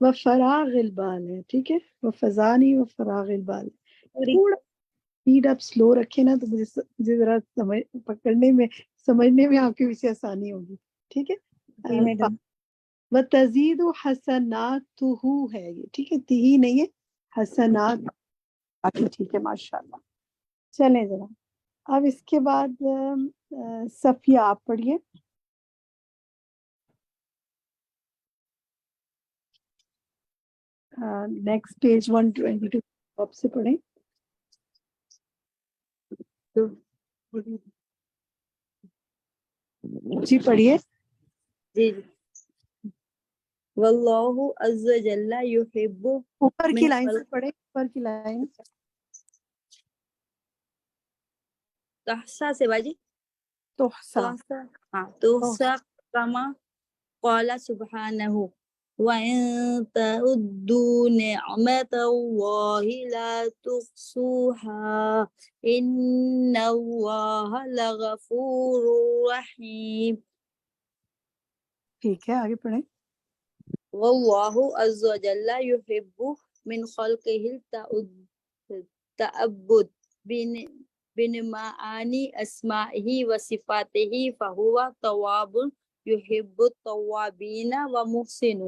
وہ فراغ البال ہے. ٹھیک ہے، وہ فضانی و فراغ البال. تھوڑا اسپیڈ اپ سلو رکھے نا تو مجھے ذرا پکڑنے میں سمجھنے میں آپ کے پیچھے آسانی ہوگی. ٹھیک ہے. وہ تزید و حسناتہ ہے یہ. ٹھیک ہے، تہی نہیں ہے، حسنات. باقی ٹھیک ہے ماشاء اللہ. چلیں ذرا اب اس کے بعد صفیہ آپ پڑھیے. نیکسٹ پیج 122 آپ سے پڑھیں. جی پڑھیے. جی واللہ عز و جل یحب اوپر کی من لائن سے خلق پڑھے, اوپر کی لائن. تحسا سے باجی تحسا. ہاں تحسا کما قال سبحانہ وَإِن تَعُدُّوا نِعْمَةَ اللَّهِ لَا تُحْصُوهَا إِنَّ اللَّهَ لَغَفُورٌ رَحِيمٌ. ٹھیک ہے, آگے پڑھیں. واللہ عز و جل یحب من خلقه التعبد بمعانی اسمائه وصفاته فهو تواب يحب التوابين ومحسن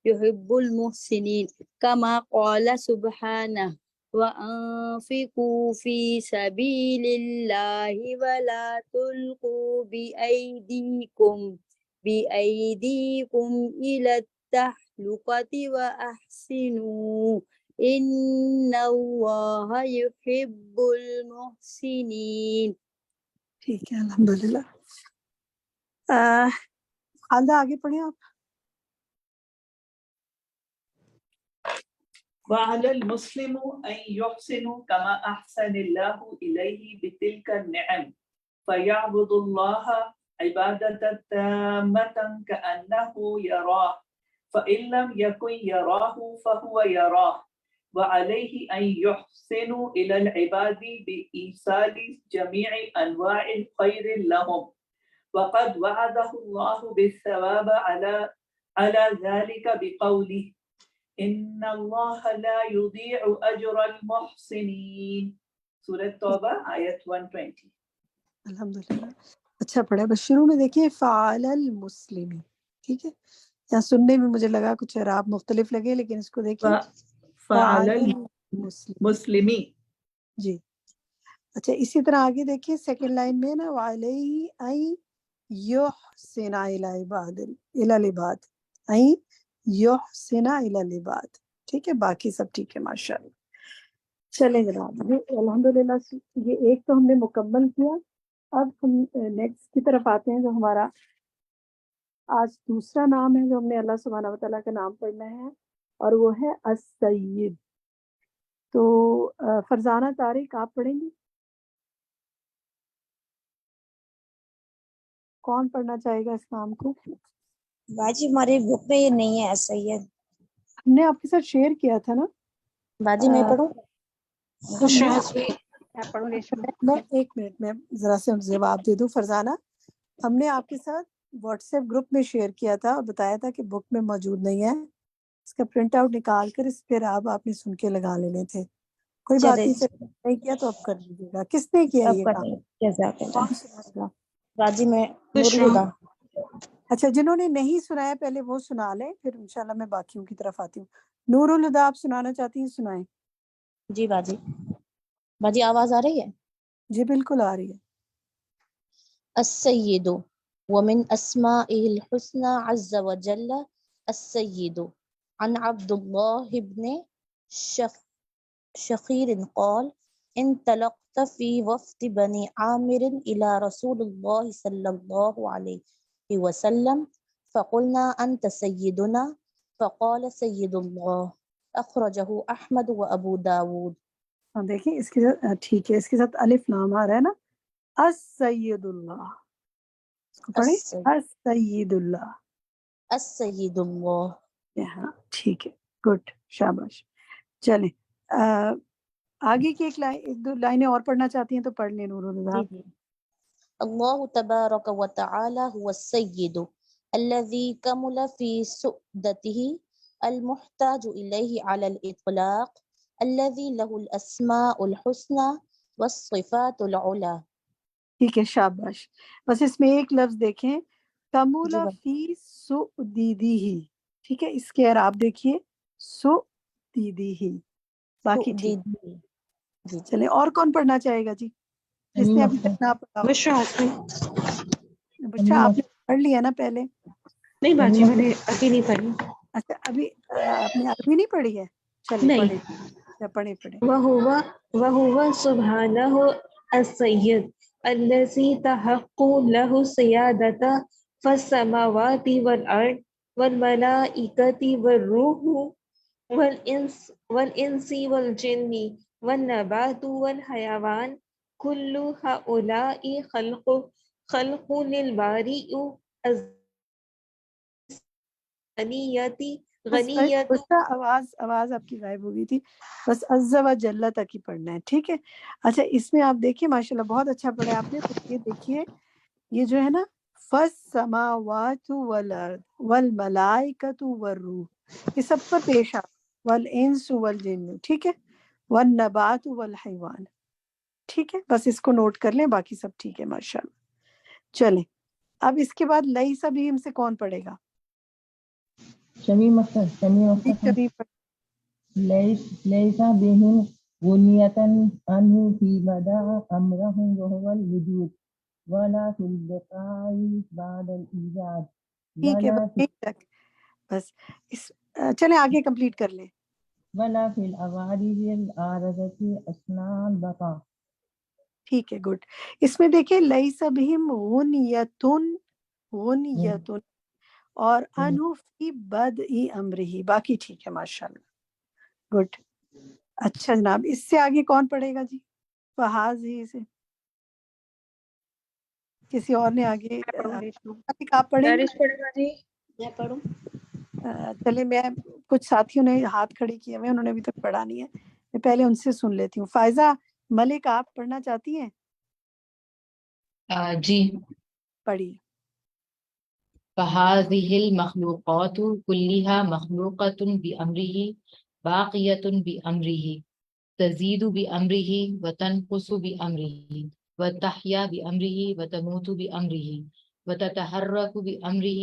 يحب المحسنين كما قال سبحانه وأنفقوا في سبيل الله ولا تلقوا بأيديكم إلى التهلكة وأحسنوا إن الله يحب المحسنين. ٹھیک ہے, الحمدللہ. خالدہ آگے پڑھیں آپ. وعلى المسلم أن يحسن كما أحسن الله إليه بتلك النعم فيعبد الله عبادة تامة كأنه يراه فإن لم يكن يراه فهو يراه وعليه أن يحسن إلى العباد بإيصال جميع أنواع الخير لهم وقد وعده الله بالثواب على ذلك بقوله إن الله لا يضيع أجر المحسنين. سورة توبہ آیت 120. الحمدللہ. اچھا پڑھا. بس شروع میں دیکھیے فعال المسلم, ٹھیک ہے. یہاں سننے میں مجھے لگا کچھ اعراب مختلف لگے, لیکن اس کو دیکھیے فعال المسلم. المسلمی. جی اچھا, اسی طرح آگے دیکھیے سیکنڈ لائن میں نا وعلیہ ان یحسن الی العباد ان یحسن الی العباد. ٹھیک ہے, باقی سب ٹھیک ہے ماشاء اللہ. چلیں جناب, الحمدللہ یہ ایک تو ہم نے مکمل کیا. اب ہم نیکسٹ کی طرف آتے ہیں, جو ہمارا آج دوسرا نام ہے جو ہم نے اللہ سبحانہ وتعالیٰ کا نام پڑھنا ہے, اور وہ ہے السید. تو فرزانہ طارق آپ پڑھیں گی؟ کون پڑھنا چاہے گا اس نام کو؟ باجی ہماری بک میں یہ نہیں ہے السید. ہم نے آپ کے ساتھ شیئر کیا تھا نا باجی میں پڑھوں؟ میں ایک منٹ میں ذرا سے جواب دے دوں. فرزانہ, ہم نے آپ کے ساتھ واٹس ایپ گروپ میں شیئر کیا تھا اور بتایا تھا کہ بک میں موجود نہیں ہے. اس کا پرنٹ آؤٹ نکال کر اس پہ آپ نے سن کے لگا لینے تھے. کوئی بات نہیں کیا تو اب کر لیجیے گا. کس نے کیا یہ کام؟ باجی میں نور الہدیٰ. اچھا, جنہوں نے نہیں سنایا پہلے وہ سنا لیں, پھر انشاءاللہ میں باقیوں کی طرف آتی ہوں. نور الہدیٰ آپ سنانا چاہتی ہیں, سنائیں. جی باجی. باجی آواز آ رہی ہے؟ جی بالکل آ رہی ہے. السید ومن اسمائه الحسنى عز وجل السید عن عبد الله بن شخير قال انطلقت في وفد بني عامر إلى رسول الله صلى الله عليه وسلم فقلنا أنت سيدنا فقال سيد الله أخرجه أحمد وأبو داود. دیکھیں اس کے ساتھ ٹھیک ہے, اس کے ساتھ الف لام آ رہا ہے نا, السید اللہ. اس کو پڑھیں السید اللہ. السید اللہ. ہاں ٹھیک ہے, گڈ, شاباش. چلیں آگے کی ایک دو لائنیں اور پڑھنا چاہتی ہیں تو پڑھ لیں نور الہدیٰ. اللہ تبارک و تعالی هو السید الذي كمل في سؤدته المحتاج إليه على الإطلاق الذي له الأسماء الحسنى والصفات العلى. ٹھیک ہے, شاباش. بس اس میں ایک لفظ دیکھیں, کمل فی سؤدیدہ. ٹھیک ہے, اس کے اعراب دیکھیے سؤدیدہ. باقی ٹھیک. چلیں اور کون پڑھنا چاہے گا جی, جس نے ابھی تک نہ پڑھا؟ بچہ آپ نے پڑھ لیا نا پہلے؟ نہیں باجی میں نے ابھی نہیں پڑھی. اچھا ابھی آپ نے عربی نہیں پڑھی ہے؟ چلیں پڑھیں. وَهُوَ سُبْحَانَهُ السَّيِّدُ الذي تحق له السيادة في السماوات والأرض والملائكة والروح والإنس والجن والنبات والحيوان كل هؤلاء خلق للبارئ بس غنیت اس کا آواز آپ کی غائب ہو گئی تھی. بس عز و جل تک ہی پڑھنا ہے, ٹھیک ہے. اچھا اس میں آپ دیکھیے ماشاءاللہ بہت اچھا پڑھا آپ نے. یہ دیکھیے یہ جو ہے نا فالسماوات والارض والملائکۃ والروح, یہ سب پر پیش آ والانس والجن, ٹھیک ہے, والنبات والحیوان, ٹھیک ہے. بس اس کو نوٹ کر لیں, باقی سب ٹھیک ہے ماشاءاللہ. چلیں اب اس کے بعد لیس بہم سے کون پڑھے گا؟ شمیم اختر لیسا بہم غنیتاً عنہ فی بدا امرہ وہو الوجود ولا فی البقاء بعد الایجاد ٹھیک ہے, ولا بس ٹھیک تک بس اس چلیں آگے کمپلیٹ کر لیں. ولا فی العوارض العارضۃ اثناء البقاء. ٹھیک ہے, گڈ. اس میں دیکھیں لیس بہم غنیتن غنیتن اور انہ فی بدء امرہ, باقی ٹھیک ہے ماشاءاللہ, گڈ. اچھا جناب, اس سے آگے کون پڑھے گا جی؟ فہاز ہی سے کسی اور نے آگے آپ پڑھیں گے؟ دارش پڑھے گا جی. میں پڑھوں؟ چلے میں کچھ ساتھیوں نے ہاتھ کھڑے کیے ہوئے, انہوں نے ابھی تک پڑھا نہیں ہے, میں پہلے ان سے سن لیتی ہوں. فائزہ ملک آپ پڑھنا چاہتی ہیں؟ جی. پڑھیے. فهذه المخلوقات كلها مخلوقة بأمره باقية بأمره تزيد بأمره وتنقص بأمره وتحيا بأمره وتموت بأمره وتتحرك بأمره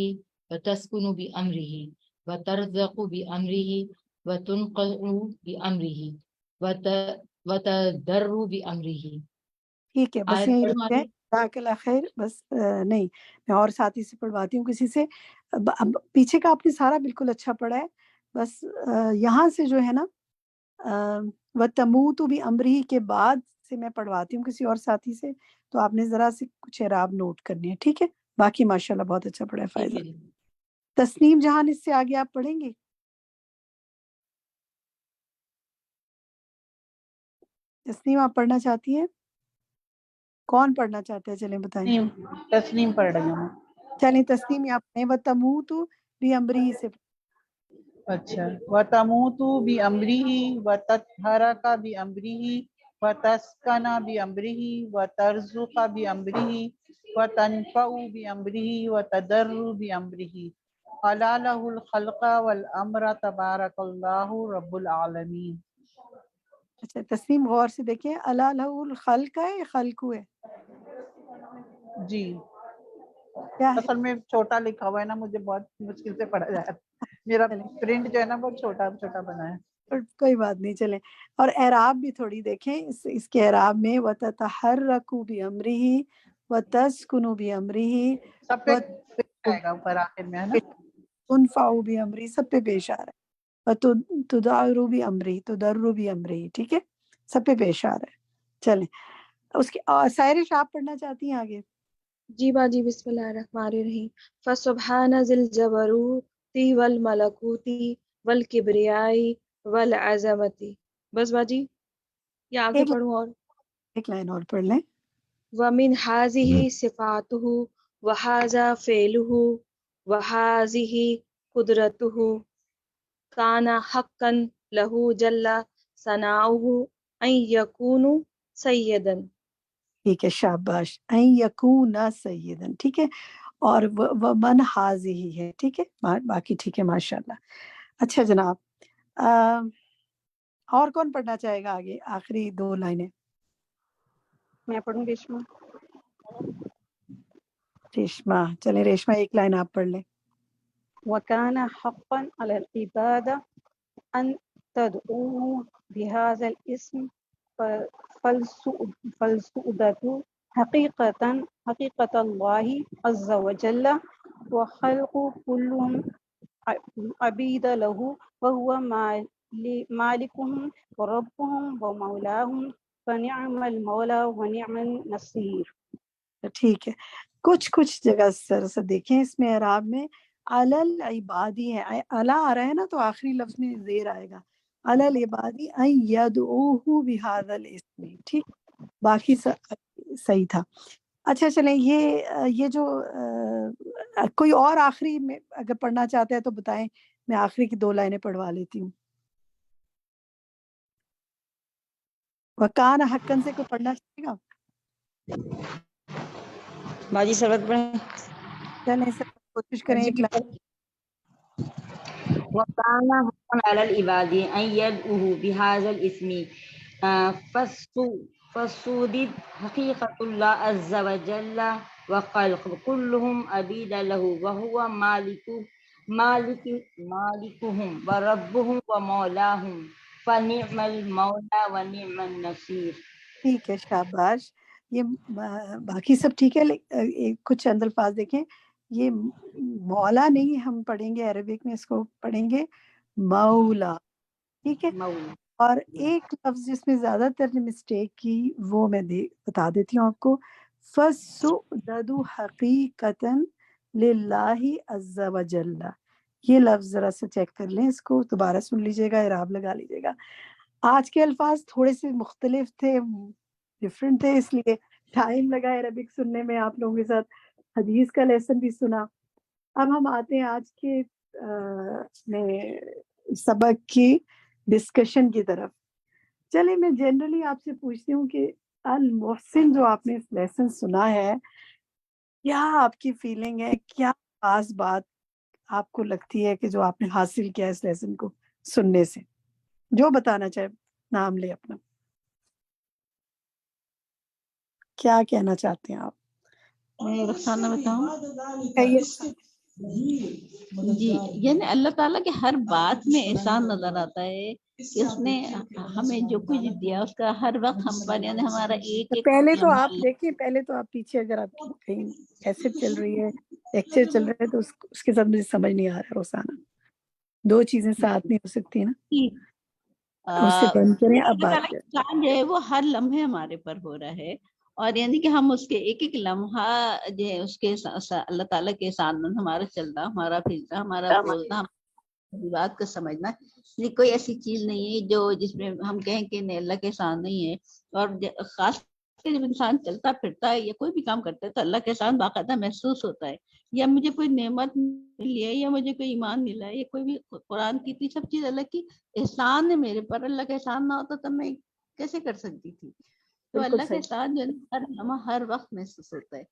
وتسكن بأمره وترزق بأمره وتنقع بأمره وتضر بأمره. ٹھیک ہے, بس یہیں رکتے ہیں. جزاک اللہ خیر. بس نہیں, میں اور ساتھی سے پڑھواتی ہوں کسی سے. پیچھے کا آپ نے سارا بالکل اچھا پڑھا ہے, بس یہاں سے جو ہے نا وَتَمُوتُ بِأَمْرِهِ کے بعد سے میں پڑھواتی ہوں کسی اور ساتھی سے, تو آپ نے ذرا سے کچھ اعراب نوٹ کرنی ہے, ٹھیک ہے. باقی ماشاءاللہ بہت اچھا پڑھا ہے فائزہ. تسنیم جہان اس سے آگے آپ پڑھیں گے؟ تسنیم آپ پڑھنا چاہتی ہیں؟ کون پڑھنا چاہتے ہیں؟ چلیں بتائیں. تسنیم پڑھ رہی ہوں. چلیں تسنیم آپ نے وَتَمُوتُ بِأَمْرِهِ سے. اچھا. وَتَمُوتُ بِأَمْرِهِ وَتَطْهَرَكَ بِأَمْرِهِ وَتَسْكَنَ بِأَمْرِهِ وَتَرْزُقَ بِأَمْرِهِ وَتَنْفَعُ بِأَمْرِهِ وَتَضَرُّ بِأَمْرِهِ أَلَا لَهُ الْخَلْقُ وَالْأَمْرُ تَبَارَكَ اللَّهُ رَبُّ الْعَالَمِينَ. اچھا تسنیم غور سے دیکھیں, الا لہ الخلق ہے یا خلق ہے؟ جی کیا ہے؟ اصل میں چھوٹا لکھا ہوا ہے نا, مجھے بہت مشکل سے پڑھا جا رہا ہے, میرا پرنٹ جو ہے نا بہت چھوٹا چھوٹا بنا ہے. کوئی بات نہیں, چلیں. اور اعراب بھی تھوڑی دیکھیں, اس کے اعراب میں وَتَتَحَرَّكُ بِأَمْرِهِ وَتَسْكُنُ بِأَمْرِهِ سب پہ آئے گا اوپر آخر میں, ہے نا. تُنْفَعُ بِأَمْرِهِ سب پہ پیش آ رہا ہے. وَتُدَعُّرُ بِأَمْرِهِ تُدَرُّ بِأَمْرِهِ, ٹھیک ہے, سب پہ پیش آ رہا ہے. چلیں اس کی سائرش آپ پڑھنا چاہتی ہیں آگے؟ جی باجی. بسم اللہ الرحمن الرحیم. فسبحان ذی الجبروت والملکوت والکبریاء والعظمت. بس باجی, یا آگے پڑھوں اور؟ ایک لائن اور پڑھ لیں. ومن هذه صفاته وهذا فعله وهذه قدرته كان حقا له جل ثناؤه ان يكون سيدا. ٹھیک ہے, شاباش. این یکون سیدن, ٹھیک ہے, اور ومن حاضی ہے, ٹھیک ہے, باقی ٹھیک ہے ماشاءاللہ. اچھا جناب, اور کون پڑھنا چاہے گا آگے آخری دو لائنیں؟ میں پڑھوں ریشما. ریشما, چلیں ریشما ایک لائن آپ پڑھ لیں. وَكَانَ حَقًّا عَلَى الْعِبَادِ أَن تَدْعُوهُ بِهَذَا الْاسْمِ فَالْسُؤْدَةُ حقيقة الله عز وجل وخلق كلهم عبيد له وهو مالكهم وربهم ومولاهم فنعم المولا ونعم النصير. ٹھیک ہے، کچھ جگہ ذرا سا دیکھیں اس میں اعراب میں علل عبادی ہے، علا آ رہا ہے نا تو آخری لفظ میں زیر آئے گا، علل عبادی ان یدعوہ بہذا الاسم، ٹھیک، باقی صحیح تھا. اچھا چلیں یہ جو کوئی اور آخری میں اگر پڑھنا چاہتا ہے تو بتائیں، میں آخری کی 2 لائنیں پڑھوا لیتی ہوں. وکان حقن سے کوئی پڑھنا چاہے گا؟ باجی سبق پڑھیں. چلیں سب کوشش کریں ایک لائن. وَكَانَ حَقًّا عَلَى الْعِبَادِ أَن يَدْعُوهُ بِهَذَا الْإِسْمِ فَسُودِتْ حَقِيقَةُ اللَّهِ عَزَّ وَجَلَّ وَخَلْقُ كُلُّهُمْ عَبِيدًا لَهُ وَهُوَ مَالِكُهُمْ وَرَبُّهُمْ وَمَوْلَاهُمْ فَنِعْمَ الْمَوْلَى وَنِعْمَ النَّصِيرُ. ٹھیک ہے، شاباش. یہ باقی سب ٹھیک ہے، کچھ چند الفاظ دیکھیں. یہ مولا نہیں ہم پڑھیں گے، عربک میں اس کو پڑھیں گے مولا، ٹھیک ہے. اور ایک لفظ جس میں زیادہ تر نے مسٹیک کی وہ میں بتا دیتی ہوں آپ کو، فَالسُّؤْدَدُ حَقِيقَةً لِلَّهِ عَزَّ وَجَلَّ. یہ لفظ ذرا سا چیک کر لیں، اس کو دوبارہ سن لیجیے گا، اعراب لگا لیجیے گا. آج کے الفاظ تھوڑے سے مختلف تھے، ڈفرینٹ تھے، اس لیے ٹائم لگا عربک سننے میں، آپ لوگوں کے ساتھ حدیث کا لیسن بھی سنا. اب ہم آتے ہیں آج کے سبق کی ڈسکشن کی طرف. چلے میں جنرلی آپ سے پوچھتی ہوں کہ المحسن جو آپ نے لیسن سنا ہے، کیا آپ کی فیلنگ ہے، کیا خاص بات آپ کو لگتی ہے کہ جو آپ نے حاصل کیا اس لیسن کو سننے سے؟ جو بتانا چاہے نام لے اپنا. کیا کہنا چاہتے ہیں آپ؟ میں رخسانہ بتاؤں. کہیے. جی، یعنی اللہ تعالیٰ کے ہر بات میں احسان نظر آتا ہے کہ اس نے ہمیں جو کچھ دیا اس کا ہر وقت ہم پر، یعنی ہمارا ایک پہلے تو لمحہ آپ دیکھیں، پہلے تو آپ پیچھے، اگر آپ کہیں کیسٹ چل رہی ہے، لیکچر چل رہا ہے، تو اس کے ساتھ مجھے سمجھ نہیں آ رہا ہے روزانہ. 2 چیزیں ساتھ نہیں ہو سکتی نا، اسے بند کریں اب بات کریں. احسان جو ہے وہ ہر لمحے ہمارے پر ہو رہا ہے، اور یعنی کہ ہم اس کے ایک لمحہ جو ہے اس کے اللہ تعالیٰ کے احسان ہمارا چلنا، ہمارا پھرنا، ہمارا بولنا، بات کو سمجھنا، یہ کوئی ایسی چیز نہیں ہے جو جس میں ہم کہیں کہ نہیں اللہ کے احسان نہیں ہے. اور خاص کہ جب انسان چلتا پھرتا ہے یا کوئی بھی کام کرتا ہے تو اللہ کے احسان باقاعدہ محسوس ہوتا ہے. یا مجھے کوئی نعمت ملی ہے، یا مجھے کوئی ایمان ملا ہے، یا کوئی بھی قرآن کی تھی، سب چیز اللہ کی احسان ہے میرے پر. اللہ کا احسان نہ ہوتا تو میں کیسے کر سکتی تھی؟ تو اللہ کا احسان جو ہر لمحہ ہر وقت محسوس ہوتا ہے.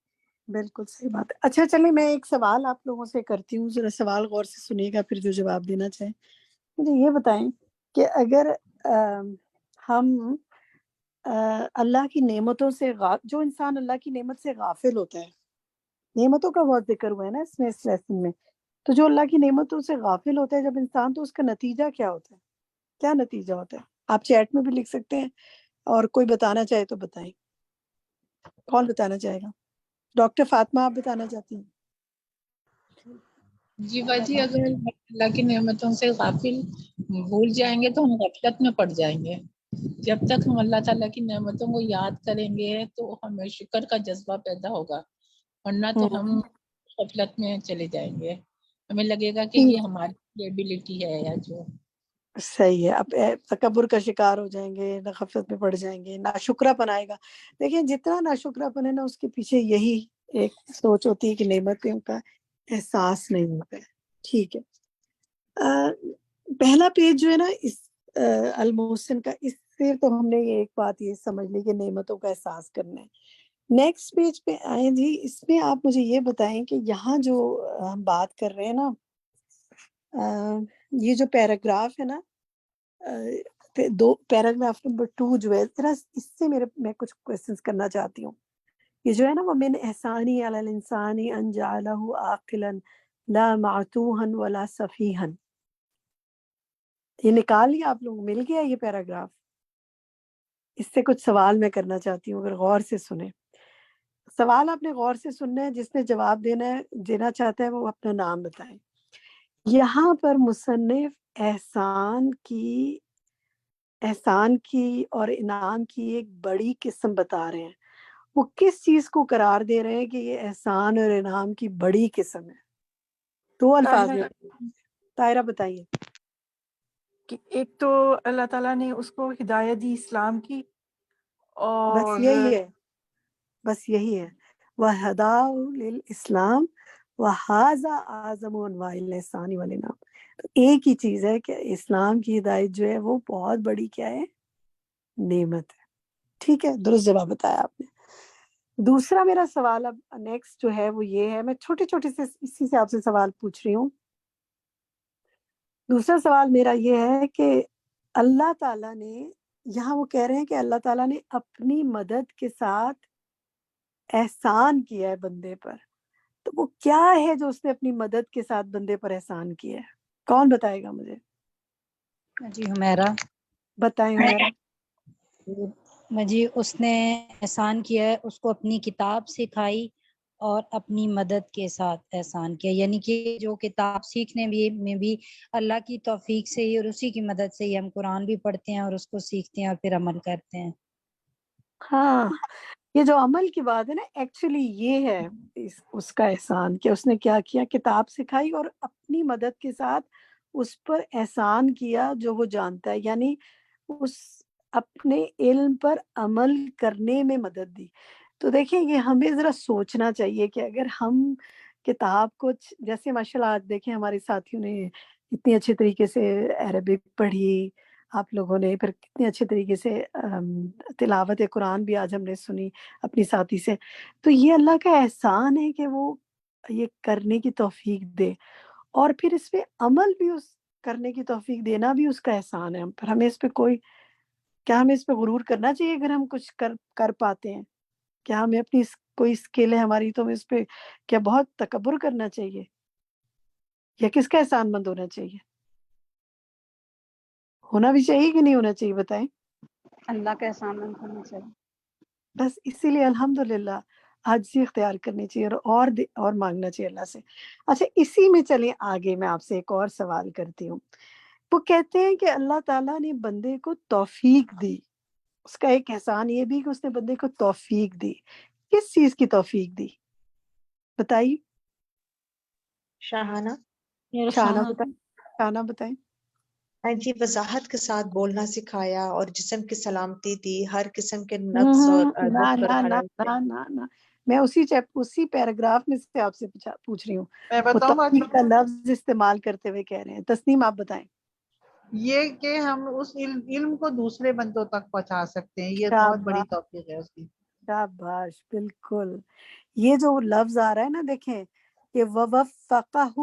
بالکل صحیح بات ہے. اچھا چلیں میں ایک سوال آپ لوگوں سے کرتی ہوں، ذرا سوال غور سے سنیے گا، پھر جو جواب دینا چاہیں. مجھے یہ بتائیں کہ اگر ہم اللہ کی نعمتوں سے جو انسان اللہ کی نعمت سے غافل ہوتا ہے، نعمتوں کا بہت ذکر ہوا ہے نا اس لیسن میں، تو جو اللہ کی نعمتوں سے غافل ہوتا ہے جب انسان، تو اس کا نتیجہ کیا ہوتا ہے؟ کیا نتیجہ ہوتا ہے؟ آپ چیٹ میں بھی لکھ سکتے ہیں، اور کوئی بتانا چاہے تو بتائیں. کون بتانا چاہے گا؟ ڈاکٹر فاطمہ آپ بتانا چاہتی ہیں؟ جی باجی، اگر اللہ کی نعمتوں سے غافل بھول جائیں گے تو ہم غفلت میں پڑ جائیں گے. جب تک ہم اللہ تعالیٰ کی نعمتوں کو یاد کریں گے تو ہمیں شکر کا جذبہ پیدا ہوگا، ورنہ تو ہم غفلت میں چلے جائیں گے. ہمیں لگے گا کہ یہ ہماری ایبلٹی ہے یا جو. صحیح ہے. اب تکبر کا شکار ہو جائیں گے، غفلت میں پڑ جائیں گے، ناشکرا پن آئے گا. دیکھیں جتنا ناشکرا پن ہے نا، اس کے پیچھے یہی ایک سوچ ہوتی ہے کہ نعمتوں کا احساس نہیں ہوتا ہے. ٹھیک ہے. پہلا پیج جو ہے نا اس المحسن کا، اس سے تو ہم نے ایک بات یہ سمجھ لی کہ نعمتوں کا احساس کرنا ہے. نیکسٹ پیج پہ آئیں جی. اس میں آپ مجھے یہ بتائیں کہ یہاں جو ہم بات کر رہے ہیں نا، یہ جو پیراگراف ہے نا، پیراگراف نمبر 2 جو ہے، ذرا اس سے میں کچھ کوشچنس کرنا چاہتی ہوں. یہ جو ہے نا، وَمِنْ إِحْسَانِهِ عَلَى الْإِنسَانِ أَنْ جَعَلَهُ عَاقِلًا لَا مَعْتُوهًا وَلَا سَفِيهًا. یہ نکال لیا آپ لوگ؟ مل گیا یہ پیراگراف؟ اس سے کچھ سوال میں کرنا چاہتی ہوں، اگر غور سے سنیں. سوال آپ نے غور سے سننا ہے، جس نے جواب دینا چاہتا ہے وہ اپنا نام بتائیں. یہاں پر مصنف احسان کی احسان کی اور انعام کی ایک بڑی قسم بتا رہے ہیں، وہ کس چیز کو قرار دے رہے ہیں کہ یہ احسان اور انعام کی بڑی قسم ہے؟ دو الفاظ میں طاہرہ بتائیے. کہ ایک تو اللہ تعالیٰ نے اس کو ہدایت دی اسلام کی، اور بس یہی ہے، بس یہی ہے. وَهَدَاهُ لِلْإِسْلَامِ وَهَذَا أَعْظَمُ أَنْوَاعِ الْإِحْسَانِ وَالْإِنْعَامِ. تو ایک ہی چیز ہے کہ اسلام کی ہدایت جو ہے وہ بہت بڑی کیا ہے؟ نعمت ہے. ٹھیک ہے، درست جواب بتایا آپ نے. دوسرا میرا سوال اب نیکسٹ جو ہے وہ یہ ہے، میں چھوٹے چھوٹے سے اسی سے آپ سے سوال پوچھ رہی ہوں. دوسرا سوال میرا یہ ہے کہ اللہ تعالیٰ نے، یہاں وہ کہہ رہے ہیں کہ اللہ تعالیٰ نے اپنی مدد کے ساتھ احسان کیا ہے بندے پر، تو وہ کیا ہے جو اس نے اپنی مدد کے ساتھ بندے پر احسان کیا ہے؟ کون بتائے گا مجھے؟ جی حمیرہ. بتائیں حمیرہ. جی اس نے احسان کیا ہے، اس کو اپنی کتاب سکھائی اور اپنی مدد کے ساتھ احسان کیا، یعنی کہ جو کتاب سیکھنے میں بھی اللہ کی توفیق سے ہی اور اسی کی مدد سے ہی ہم قرآن بھی پڑھتے ہیں اور اس کو سیکھتے ہیں اور پھر عمل کرتے ہیں. ہاں، یہ جو عمل کی بات ہے نا، ایکچولی یہ ہے اس کا احسان کہ اس نے کیا کیا، کتاب سکھائی اور اپنی مدد کے ساتھ اس پر احسان کیا جو وہ جانتا ہے، یعنی اس اپنے علم پر عمل کرنے میں مدد دی. تو دیکھیں یہ ہمیں ذرا سوچنا چاہیے کہ اگر ہم کتاب کو جیسے ماشاء اللہ آج دیکھیں ہمارے ساتھیوں نے اتنی اچھے طریقے سے عربک پڑھی، آپ لوگوں نے پھر کتنے اچھے طریقے سے تلاوت قرآن بھی آج ہم نے سنی اپنی ساتھی سے، تو یہ اللہ کا احسان ہے کہ وہ یہ کرنے کی توفیق دے، اور پھر اس پہ عمل بھی اس کرنے کی توفیق دینا بھی اس کا احسان ہے. ہم پر ہمیں اس پہ کیا ہمیں اس پہ غرور کرنا چاہیے اگر ہم کچھ کر پاتے ہیں؟ کیا ہمیں اپنی کوئی اسکل ہے ہماری تو ہمیں اس پہ کیا بہت تکبر کرنا چاہیے، یا کس کا احسان مند ہونا چاہیے؟ ہونا بھی چاہیے کہ نہیں ہونا چاہیے؟ بتائیں. اللہ کا احسان مند ہونا چاہیے. بس اسی لیے الحمدللہ عاجزی اختیار کرنی چاہیے اور مانگنا چاہیے اللہ سے. اچھا اسی میں چلیں آگے، میں آپ سے ایک اور سوال کرتی ہوں. وہ کہتے ہیں کہ اللہ تعالیٰ نے بندے کو توفیق دی، اس کا ایک احسان یہ بھی کہ اس نے بندے کو توفیق دی. کس چیز کی توفیق دی؟ بتائیے. شاہانہ. شاہانہ بتائیں. جی وضاحت کے ساتھ بولنا سکھایا اور جسم کی سلامتی دی، ہر قسم کے نفس اور عادت پر کھڑا کیا. نہ میں اسی پیراگراف میں سے آپ سے پوچھ رہی ہوں. میں وہ بتاؤں توفیق کا لفظ استعمال کرتے ہوئے کہہ رہے ہیں. تسنیم آپ بتائیں. یہ کہ ہم اس علم کو دوسرے بندوں تک پہنچا سکتے ہیں، یہ بہت بڑی توفیق ہے اس کی. شاباش، بالکل. یہ جو لفظ آ رہا ہے نا، دیکھیں کہ وَوَفَّقَهُ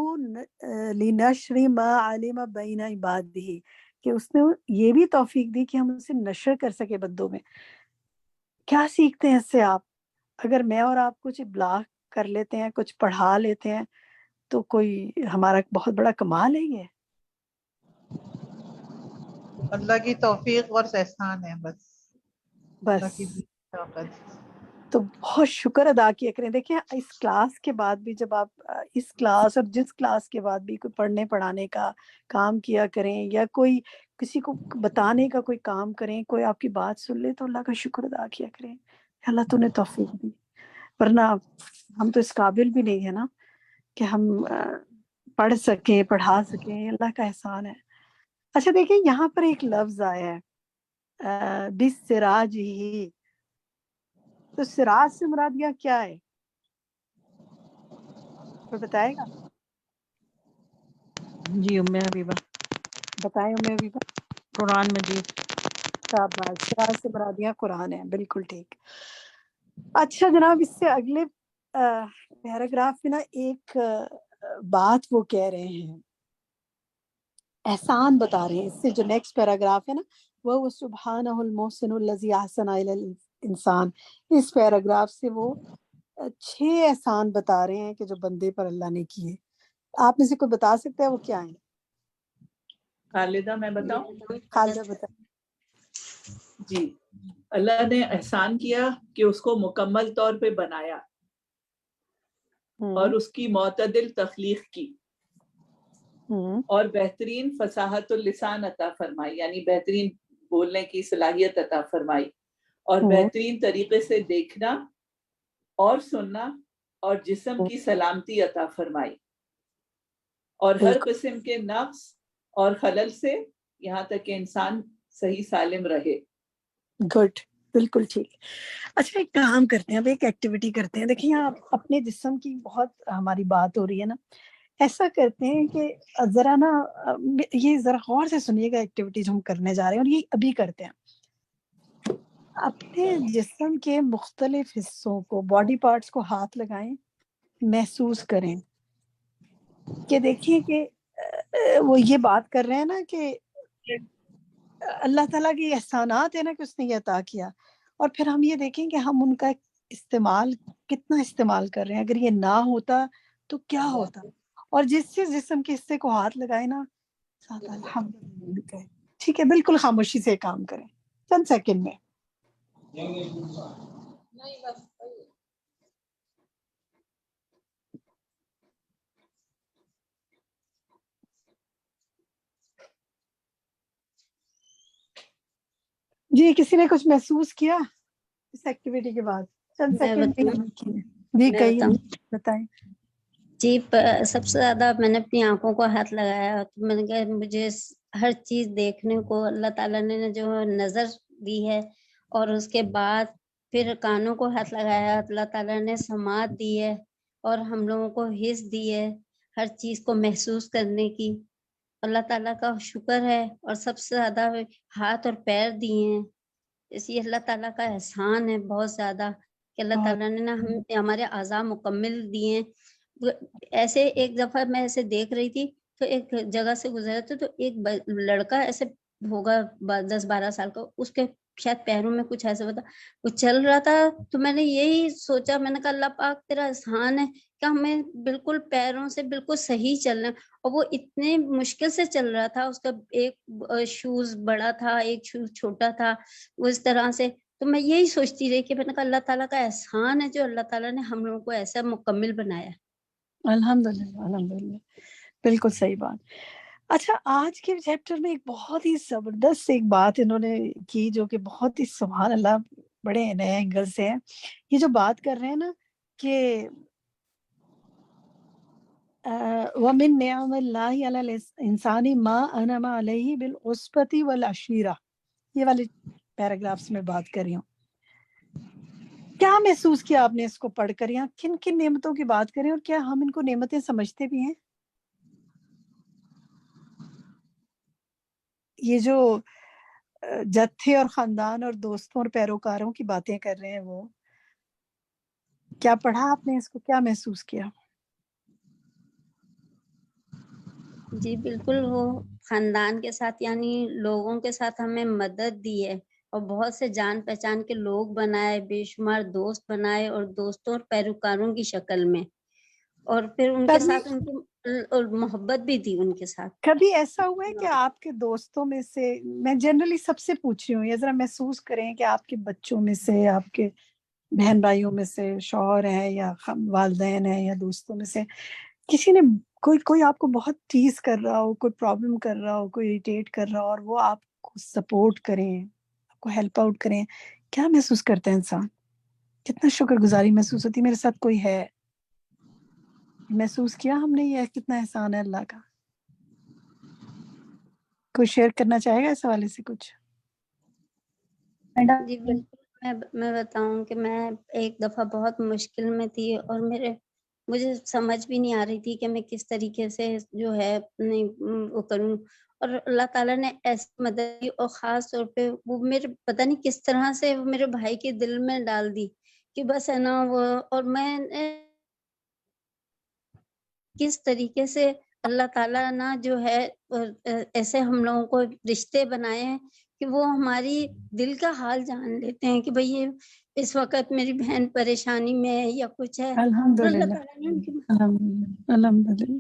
لِنَشْرِ مَا عَلِمَ بَيْنَ عِبَادِهِ، کہ اس نے یہ بھی توفیق دی کہ ہم اسے نشر کر سکے بندوں میں. کیا سیکھتے ہیں اس سے آپ؟ اگر میں اور آپ کچھ ابلاغ کر لیتے ہیں، کچھ پڑھا لیتے ہیں، تو کوئی ہمارا بہت بڑا کمال ہے یہ. اللہ کی توفیق اور احسان ہے بس. بس تو بہت شکر ادا کیا کریں. دیکھیں اس کلاس کے بعد بھی، جب آپ اس کلاس اور جس کلاس کے بعد بھی کوئی پڑھنے پڑھانے کا کام کیا کریں، یا کوئی کسی کو بتانے کا کوئی کام کریں، کوئی آپ کی بات سن لے تو اللہ کا شکر ادا کیا کریں، اللہ تو نے توفیق دی. ورنہ ہم تو اس قابل بھی نہیں ہے نا کہ ہم پڑھ سکیں، پڑھا سکیں. اللہ کا احسان ہے. اچھا دیکھیں یہاں پر ایک لفظ آیا ہے بِالسِّرَاجِ ہی، تو سراج سے مراد یہاں کیا ہے؟ کوئی بتائے گا؟ جی ام حبیبہ. بتائیں ام حبیبہ. قرآن مجید. شاباش، سراج سے مراد یہاں قرآن ہے. بالکل ٹھیک. اچھا جناب، اس سے اگلے پیراگراف میں نا ایک بات وہ کہہ رہے ہیں، احسان بتا رہے ہیں. اس سے جو نیکسٹ پیراگراف ہے نا، وہ سبحانہ المحسن الذی احسن الی الانسان، اس پیراگراف سے وہ 6 احسان بتا رہے ہیں کہ جو بندے پر اللہ نے کیے. آپ میں سے کوئی بتا سکتا ہے وہ کیا ہیں؟ خالدہ میں بتاؤں؟ خالدہ بتائیں. جی، اللہ نے احسان کیا کہ اس کو مکمل طور پہ بنایا اور اس کی معتدل تخلیق کی، اور بہترین فصاحت اللسان عطا فرمائی، یعنی بہترین بولنے کی صلاحیت عطا فرمائی، اور بہترین طریقے سے دیکھنا اور سننا، اور جسم کی سلامتی عطا فرمائی، اور ہر قسم کے نقص اور خلل سے، یہاں تک کہ انسان صحیح سالم رہے۔ گڈ، بالکل ٹھیک۔ اچھا ایک کام کرتے ہیں، اب ایک ایکٹیویٹی کرتے ہیں۔ دیکھیں آپ اپنے جسم کی بہت ہماری بات ہو رہی ہے نا، ایسا کرتے ہیں کہ ذرا نا یہ ذرا غور سے سنیے گا ایکٹیویٹی جو ہم کرنے جا رہے ہیں، اور یہ ابھی کرتے ہیں۔ اپنے جسم کے مختلف حصوں کو، باڈی پارٹس کو ہاتھ لگائیں، محسوس کریں کہ دیکھیں کہ وہ یہ بات کر رہے ہیں نا کہ اللہ تعالیٰ کے احسانات ہیں نا کہ اس نے یہ عطا کیا، اور پھر ہم یہ دیکھیں کہ ہم ان کا استعمال کتنا استعمال کر رہے ہیں۔ اگر یہ نہ ہوتا تو کیا ہوتا؟ اور جس جسم کے حصے کو ہاتھ لگائے نا، ساتھ الحمدللہ کہیں۔ ٹھیک ہے، بالکل خاموشی سے کام کریں چند سیکنڈ میں۔ جی کسی نے کچھ محسوس کیا اس ایکٹیویٹی کے بعد؟ چند سیکنڈ جی کہیے، بتائیں۔ جی سب سے زیادہ میں نے اپنی آنکھوں کو ہاتھ لگایا، تو میں نے کہا مجھے ہر چیز دیکھنے کو اللہ تعالیٰ نے جو نظر دی ہے، اور اس کے بعد پھر کانوں کو ہاتھ لگایا، اللہ تعالیٰ نے سماعت دی ہے، اور ہم لوگوں کو حس دی ہے ہر چیز کو محسوس کرنے کی۔ اللہ تعالیٰ کا شکر ہے، اور سب سے زیادہ ہاتھ اور پیر دیے ہیں، اس لیے اللہ تعالیٰ کا احسان ہے بہت زیادہ کہ اللہ تعالیٰ نے نا ہمارے اعضاء مکمل دیے ہیں۔ ایسے ایک دفعہ میں ایسے دیکھ رہی تھی تو ایک جگہ سے گزرا تھا، تو ایک لڑکا ایسے ہوگا 10-12 سال کا، اس کے شاید پیروں میں کچھ ایسا ہوتا، وہ چل رہا تھا، تو میں نے یہی سوچا، میں نے کہا اللہ پاک تیرا احسان ہے کہ ہمیں بالکل پیروں سے بالکل صحیح چلنا، اور وہ اتنے مشکل سے چل رہا تھا، اس کا ایک شوز بڑا تھا، ایک شوز چھوٹا تھا، وہ اس طرح سے۔ تو میں یہی سوچتی رہی کہ میں نے کہا اللہ تعالیٰ کا احسان ہے جو اللہ تعالیٰ نے ہم لوگوں کو ایسا مکمل بنایا۔ الحمدللہ، الحمدللہ، بالکل صحیح بات۔ اچھا آج کے چیپٹر میں ایک بہت ہی زبردست ایک بات انہوں نے کی، جو کہ بہت ہی سبحان اللہ بڑے نئے اینگل سے ہے۔ یہ جو بات کر رہے ہیں نا کہ وَمِن نِعَمِ اللَّهِ عَلَى الْإِنسَانِ مَا أَنْعَمَ عَلَيْهِ بِالْعُصْبَةِ وَالْعَشِيرَةِ، یہ والے پیراگرافس میں بات کر رہی ہوں۔ کیا محسوس کیا آپ نے اس کو پڑھ کر؟ یہاں کن کن نعمتوں کی بات کریں، اور کیا ہم ان کو نعمتیں سمجھتے بھی ہیں؟ یہ جو جتھے اور خاندان اور دوستوں اور پیروکاروں کی باتیں کر رہے ہیں، وہ کیا پڑھا آپ نے اس کو، کیا محسوس کیا؟ جی بالکل، وہ خاندان کے ساتھ یعنی لوگوں کے ساتھ ہمیں مدد دی ہے، اور بہت سے جان پہچان کے لوگ بنائے، بے شمار دوست بنائے، اور دوستوں اور پیروکاروں کی شکل میں، اور پھر ان کے ساتھ ان کی اور محبت بھی تھی ان کے ساتھ۔ کبھی ایسا ہوا ہے کہ آپ کے دوستوں میں سے، میں جنرلی سب سے پوچھ رہی ہوں، یہ ذرا محسوس کریں کہ آپ کے بچوں میں سے، آپ کے بہن بھائیوں میں سے، شوہر ہیں یا والدین ہیں یا دوستوں میں سے کسی نے کوئی آپ کو بہت ٹیز کر رہا ہو، کوئی پرابلم کر رہا ہو، کوئی اریٹیٹ کر رہا ہو، اور وہ آپ کو سپورٹ کریں، آپ کو ہیلپ آؤٹ کریں، کیا محسوس کرتا ہے انسان؟ کتنا شکر گزاری محسوس ہوتی ہے، میرے ساتھ کوئی ہے۔ محسوس کیا ہم نے یہ کتنا احسان ہے اللہ کا؟ کوئی شیئر کرنا چاہے گا اس حوالے سے کچھ؟ جی بالکل، میں بتاؤں کہ میں ایک دفعہ بہت مشکل میں تھی، اور مجھے سمجھ بھی نہیں آ رہی تھی کہ میں کس طریقے سے جو ہے اپنی وہ کروں، اور اللہ تعالیٰ نے ایسی مدد کی، اور خاص طور پہ وہ میرے پتہ نہیں کس طرح سے وہ میرے بھائی کے دل میں ڈال دی کہ بس ہے نا وہ، اور میں کس طریقے سے اللہ تعالیٰ نا جو ہے ایسے ہم لوگوں کو رشتے بنائے ہیں کہ وہ ہماری دل کا حال جان لیتے ہیں کہ بھئی یہ اس وقت میری بہن پریشانی میں ہے یا کچھ ہے۔ الحمدللہ، الحمدللہ۔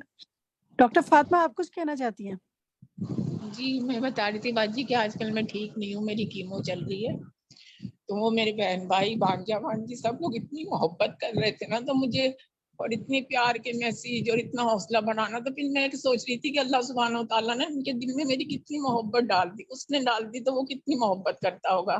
ڈاکٹر فاطمہ آپ کچھ کہنا چاہتی ہیں؟ جی میں بتا رہی تھی باجی کہ آج کل میں ٹھیک نہیں ہوں، میری کیمو چل رہی ہے، تو وہ میرے بہن بھائی بھانجا بھانجی سب لوگ اتنی محبت کر رہے تھے نا، تو مجھے اور اتنے پیار کے میسیج اور اتنا حوصلہ بڑھانا. تو پھر میں سوچ رہی تھی کہ اللہ سبحانہ و تعالیٰ نے ان کے دل میں میری کتنی محبت ڈال دی. اس نے ڈال دی تو وہ کتنی محبت کرتا ہوگا.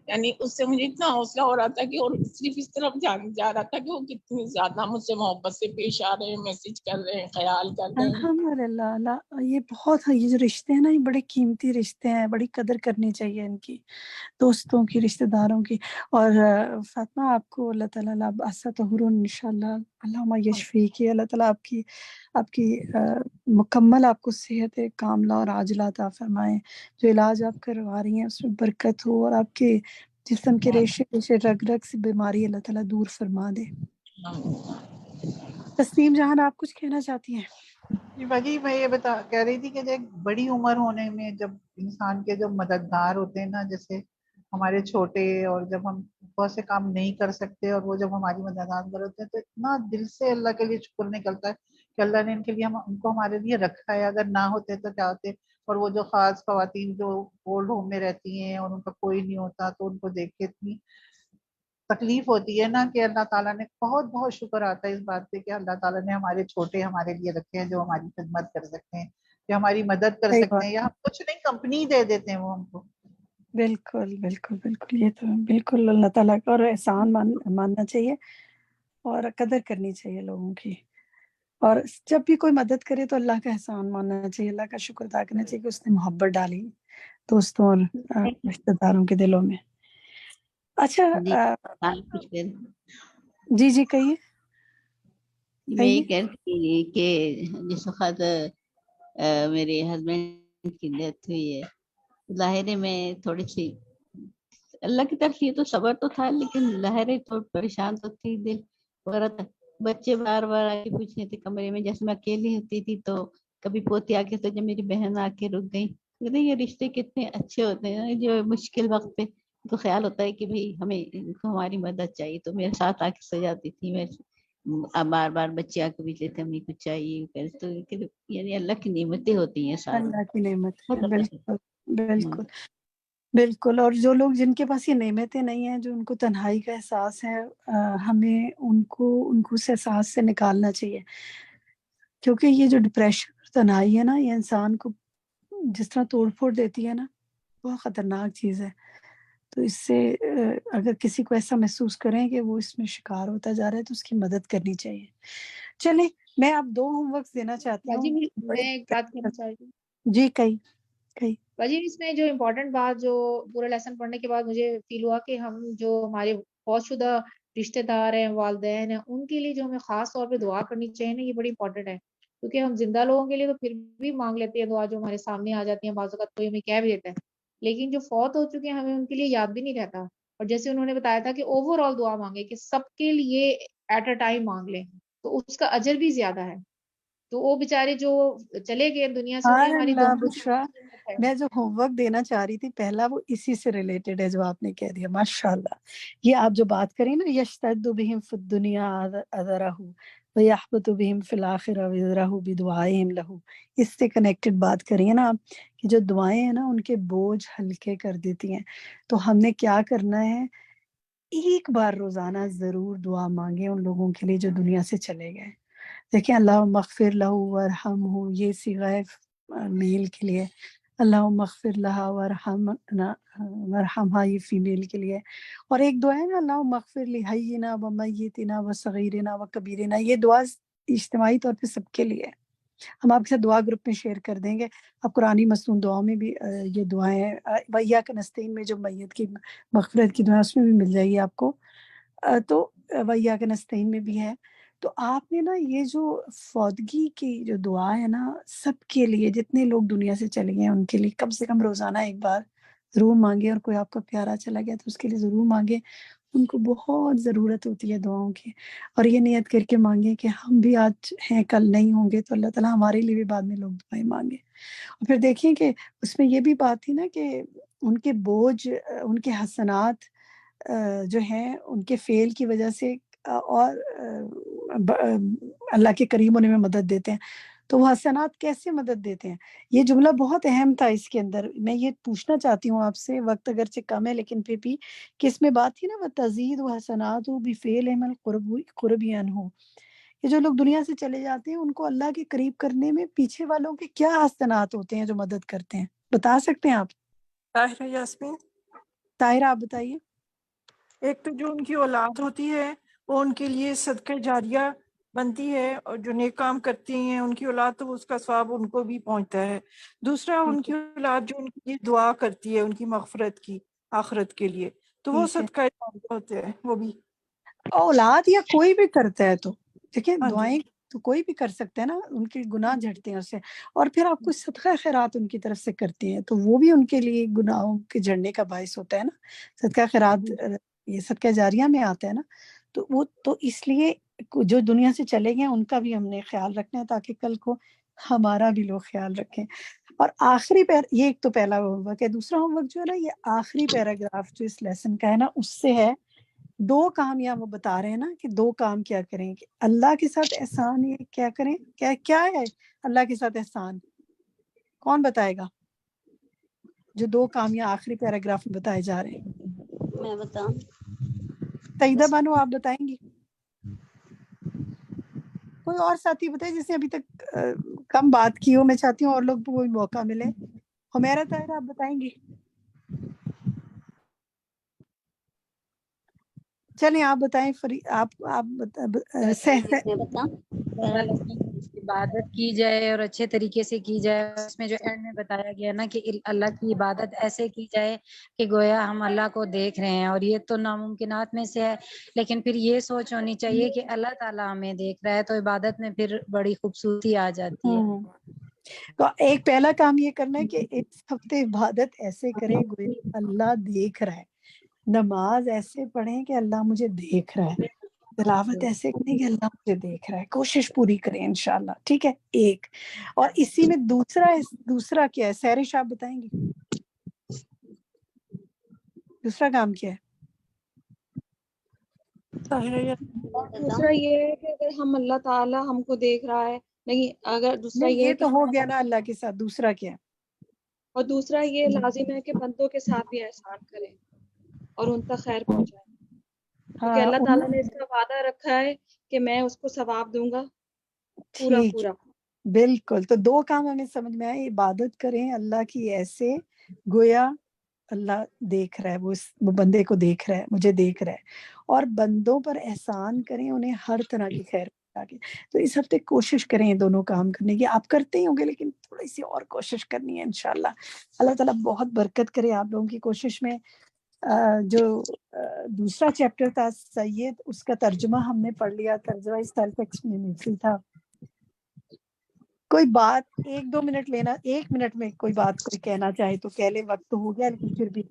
یعنی اس سے مجھے اتنا حوصلہ ہو رہا تھا کہ اور صرف اس طرف جا رہا تھا کہ وہ کتنی زیادہ مجھ سے محبت سے پیش آ رہے ہیں, میسج کر رہے ہیں, خیال کر رہے ہیں. الحمدللہ. یہ جو رشتے ہیں نا, یہ بڑے قیمتی رشتے ہیں, بڑی قدر کرنی چاہیے ان کی, دوستوں کی, رشتہ داروں کی. اور فاطمہ, آپ کو اللہ تعالیٰ طہور انشاءاللہ, اللہم یشفی کی, اللہ تعالیٰ آپ کی مکمل آپ کو صحت کاملہ اور عاجلہ عطا فرمائے. جو علاج آپ کروا رہی ہیں اس میں برکت ہو, اور آپ کے جسم کے ریشے ریشے رگ رگ سے بیماری اللہ تعالیٰ دور فرما دے. تسنیم جہاں, آپ کچھ کہنا چاہتی ہیں؟ باجی میں یہ کہہ رہی تھی کہ ایک بڑی عمر ہونے میں جب انسان کے جو مددگار ہوتے ہیں نا, جیسے ہمارے چھوٹے, اور جب ہم بہت سے کام نہیں کر سکتے اور وہ جب ہماری مددگار ہوتے ہیں تو اتنا دل سے اللہ کے لیے شکر نکلتا ہے کہ اللہ نے ان کو ہمارے لیے رکھا ہے. اگر نہ ہوتے تو کیا ہوتے. اور وہ جو خاص خواتین جو اولڈ ہوم میں رہتی ہیں اور ان کا کوئی نہیں ہوتا, تو ان کو دیکھ کے اتنی تکلیف ہوتی ہے نا کہ اللہ تعالیٰ نے بہت بہت شکر آتا ہے اس بات پہ کہ اللہ تعالیٰ نے ہمارے چھوٹے ہمارے لیے رکھے ہیں جو ہماری خدمت کر سکتے ہیں, کہ ہماری مدد کر صحیح سکتے بات. ہیں, یا ہم کچھ نہیں کمپنی دے دیتے ہیں وہ ہم کو. بالکل بالکل بالکل, یہ تو بالکل اللہ تعالیٰ کا اور احسان ماننا چاہیے اور قدر کرنی چاہیے لوگوں کی. اور جب بھی کوئی مدد کرے تو اللہ کا احسان ماننا چاہیے, اللہ کا شکر ادا کرنا چاہیے کہ اس نے محبت ڈالی دوستوں اور رشتہ داروں کے دلوں میں. اچھا, جی کہیے. میں یہ کہتی کہ جس وقت میرے ہسبینڈ کی ڈیتھ ہوئی ہے, ظاہر میں تھوڑی سی اللہ کی طرف یہ تو صبر تو تھا, لیکن ظاہر تھوڑی پریشان تو تھی, دل وغیرہ تھا. بچے بار بار آ کے پوچھنے تھے کمرے میں, جیسے میں اکیلی ہوتی تھی تو کبھی پوتی آ کے, تو جب میری بہن آ کے رک گئی, یہ رشتے کتنے اچھے ہوتے ہیں جو مشکل وقت پہ تو خیال ہوتا ہے کہ بھئی ہمیں ان کو ہماری مدد چاہیے, تو میرے ساتھ آ کے سو جاتی تھی. میں بار بار بچے آ کے بھی لیتے ہمیں کچھ چاہیے, تو یعنی اللہ کی نعمتیں ہوتی ہیں ساری. اللہ کی نعمت ہے, بالکل بالکل بالکل. اور جو لوگ جن کے پاس یہ نعمتیں نہیں ہیں, جو ان کو تنہائی کا احساس ہے, ہمیں ان کو اس احساس سے نکالنا چاہیے, کیونکہ یہ جو ڈپریشن اور تنہائی ہے نا, یہ انسان کو جس طرح توڑ پھوڑ دیتی ہے نا, بہت خطرناک چیز ہے. تو اس سے اگر کسی کو ایسا محسوس کریں کہ وہ اس میں شکار ہوتا جا رہا ہے تو اس کی مدد کرنی چاہیے. چلیں, میں اب 2 ہوم ورک دینا چاہتی ہوں. میں ایک بات کہنا چاہ رہی ہوں. جی کئی باجی, اس میں جو امپورٹنٹ بات جو پورا لیسن پڑھنے کے بعد مجھے فیل ہوا کہ ہم جو ہمارے فوت شدہ رشتہ دار ہیں, والدین ہیں, ان کے لیے جو ہمیں خاص طور پہ دعا کرنی چاہیے نا, یہ بڑی امپورٹنٹ ہے. کیونکہ ہم زندہ لوگوں کے لیے تو پھر بھی مانگ لیتے ہیں دعا, جو ہمارے سامنے آ جاتی ہیں, بعض اوقات کوئی ہمیں کہہ بھی دیتا ہے, لیکن جو فوت ہو چکے ہیں ہمیں ان کے لیے یاد بھی نہیں رہتا. اور جیسے انہوں نے بتایا تھا کہ اوور آل دعا مانگے, کہ سب کے لیے ایٹ اے ٹائم مانگ لیں, تو اس کا اجر بھی زیادہ ہے. تو وہ بیچارے جو چلے گئے دنیا سے, انہیں ہماری دعا بشرا, میں جو ہوم ورک دینا چاہ رہی تھی پہلا, وہ اسی سے ریلیٹڈ ہے جو آپ نے کہہ دیا. ماشاءاللہ, یہ آپ جو بات کریں نا, یشتد بہم فی الدنیا اذرہ ویحبط بہم فی الآخرہ وزرہ بدعائہم لہ, اس سے کنیکٹڈ بات کریے نا آپ, کہ جو دعائیں ہیں نا ان کے بوجھ ہلکے کر دیتی ہیں. تو ہم نے کیا کرنا ہے, ایک بار روزانہ ضرور دعا مانگے ان لوگوں کے لیے جو دنیا سے چلے گئے. دیکھیں, اللہم اغفر لہ ورحمہ, یہ صیغہ میل کے لیے, اللہم اغفر لہا ورحمہا یہ فیمیل کے لیے. اور ایک دعا ہے نا, اللہم اغفر لحینا ومیتنا وصغیرنا وکبیرنا, یہ دعا اجتماعی طور پہ سب کے لیے. ہم آپ کے ساتھ دعا گروپ میں شیئر کر دیں گے. اب قرآنی مصنون دعاؤں میں بھی یہ دعائیں, وَإِيَّاكَ نَسْتَعِينُ میں جو میت کی مغفرت کی دعا اس میں بھی مل جائے گی آپ کو. تو وَإِيَّاكَ نَسْتَعِينُ میں بھی ہے. تو آپ نے نا یہ جو فوتگی کی جو دعا ہے نا, سب کے لیے جتنے لوگ دنیا سے چلے گئے ان کے لیے کم سے کم روزانہ ایک بار ضرور مانگے. اور کوئی آپ کا پیارا چلا گیا تو اس کے لیے ضرور مانگے, ان کو بہت ضرورت ہوتی ہے دعاؤں کی. اور یہ نیت کر کے مانگے کہ ہم بھی آج ہیں, کل نہیں ہوں گے, تو اللہ تعالیٰ ہمارے لیے بھی بعد میں لوگ دعائیں مانگے. اور پھر دیکھیں کہ اس میں یہ بھی بات تھی نا کہ ان کے بوجھ, ان کے حسنات جو ہیں ان کے فیل کی وجہ سے اور اللہ کے قریب ہونے میں مدد دیتے ہیں. تو وہ حسنات کیسے مدد دیتے ہیں, یہ جملہ بہت اہم تھا اس کے اندر. میں یہ پوچھنا چاہتی ہوں آپ سے, وقت اگرچہ کم ہے لیکن پھر بھی, کہ اس میں بات تھی نا وَتَزِيدُ حَسَنَاتُ بِفِعْلِهِمْ الْقُرْبِ عَنْهُ, یہ جو لوگ دنیا سے چلے جاتے ہیں ان کو اللہ کے قریب کرنے میں پیچھے والوں کے کیا حسنات ہوتے ہیں جو مدد کرتے ہیں؟ بتا سکتے ہیں آپ؟ طاہرہ یاسمین، طاہرہ آپ بتائیے۔ ایک تو جو ان کی اولاد ہوتی ہے وہ ان کے لیے صدقہ جاریہ بنتی ہے، اور جو نیک کام کرتی ہیں ان کی اولاد تو اس کا ثواب ان کو بھی پہنچتا ہے۔ دوسرا ان کی اولاد جو ان کے لیے دعا کرتی ہے ان کی مغفرت کی آخرت کے لیے، تو وہ ٹھیک ہے، صدقہ جاریہ ہوتے ہیں وہ بھی۔ اولاد یا کوئی بھی کرتا ہے تو دیکھیں ہاں جی، دعائیں تو کوئی بھی کر سکتا ہے نا، ان کے گناہ جھڑتے ہیں اس سے، اور پھر آپ کچھ صدقہ خیرات ان کی طرف سے کرتے ہیں تو وہ بھی ان کے لیے گناہوں کے جھڑنے کا باعث ہوتا ہے نا۔ صدقہ خیرات یہ صدقہ جاریہ میں آتا ہے نا، تو وہ تو اس لیے جو دنیا سے چلے گئے ان کا بھی ہم نے خیال رکھنا ہے تاکہ کل کو ہمارا بھی لوگ خیال رکھیں۔ اور آخری یہ ایک تو پہلا ہوم ورک ہے۔ دوسرا ہوم ورک جو ہے نا، یہ آخری پیراگراف جو اس لیسن کا ہے نا، اس سے ہے 2 کام یہاں وہ بتا رہے ہیں نا کہ 2 کام کیا کریں کہ اللہ کے ساتھ احسان یہ کیا کریں، کیا ہے اللہ کے ساتھ احسان؟ کون بتائے گا؟ جو 2 کام یہاں آخری پیراگراف میں بتائے جا رہے ہیں۔ میں بتاؤں؟ سعیدہ بانو آپ بتائیں گی؟ کوئی اور ساتھی بتائے جس نے ابھی تک کم بات کی ہو؟ میں چاہتی ہوں اور لوگ کو کوئی موقع ملے۔ حمیرہ طاہرہ آپ بتائیں گی؟ چلیں آپ بتائیں۔ میں بتاؤں؟ عبادت کی جائے اور اچھے طریقے سے کی جائے، اس میں جو اینڈ میں بتایا گیا نا کہ اللہ کی عبادت ایسے کی جائے کہ گویا ہم اللہ کو دیکھ رہے ہیں، اور یہ تو ناممکنات میں سے ہے، لیکن پھر یہ سوچ ہونی چاہیے کہ اللہ تعالیٰ ہمیں دیکھ رہا ہے، تو عبادت میں پھر بڑی خوبصورتی آ جاتی ہے۔ تو ایک پہلا کام یہ کرنا ہے کہ اس ہفتے عبادت ایسے کریں گویا اللہ دیکھ رہا ہے، نماز ایسے پڑھیں کہ اللہ مجھے دیکھ رہا ہے، تلاوت ایسے کریں کہ اللہ مجھے دیکھ رہا ہے، کوشش پوری کریں انشاءاللہ، ٹھیک ہے؟ ایک اور اسی میں دوسرا کیا ہے؟ سہرش آپ بتائیں گی دوسرا کام کیا ہے؟ دوسرا یہ ہے کہ اگر ہم اللہ تعالیٰ ہم کو دیکھ رہا ہے، نہیں اگر دوسرا نہیں یہ یہ ہے تو کہ ہو گیا نا اللہ کے ساتھ، دوسرا کیا ہے؟ اور دوسرا یہ لازم ہے کہ بندوں کے ساتھ بھی احسان کریں اور ان تک خیر پہنچائیں، کیونکہ اللہ تعالیٰ نے اس کا وعدہ رکھا ہے کہ میں اس کو ثواب دوں گا پورا ٹھیک پورا۔ بالکل، تو 2 کام ہمیں سمجھ میں آئے، عبادت کریں اللہ کی ایسے گویا اللہ دیکھ رہا ہے، وہ بندے کو دیکھ رہا ہے، مجھے دیکھ رہا ہے، اور بندوں پر احسان کریں، انہیں ہر طرح کی خیر پہنچا کے۔ تو اس ہفتے کوشش کریں یہ دونوں کام کرنے کی، آپ کرتے ہی ہوں گے لیکن تھوڑی سی اور کوشش کرنی ہے انشاءاللہ۔ اللہ تعالیٰ بہت برکت کرے آپ لوگوں کی کوشش میں۔ جو دوسرا چیپٹر تھا سید، اس کا ترجمہ ہم نے پڑھ لیا، ترجمہ اس سیلف ایکسپلینیٹری تھا۔ کوئی بات 1-2 منٹ لینا، 1 منٹ میں کوئی بات کوئی کہنا چاہے تو کہہ لے، وقت تو ہو گیا، لیکن پھر بھی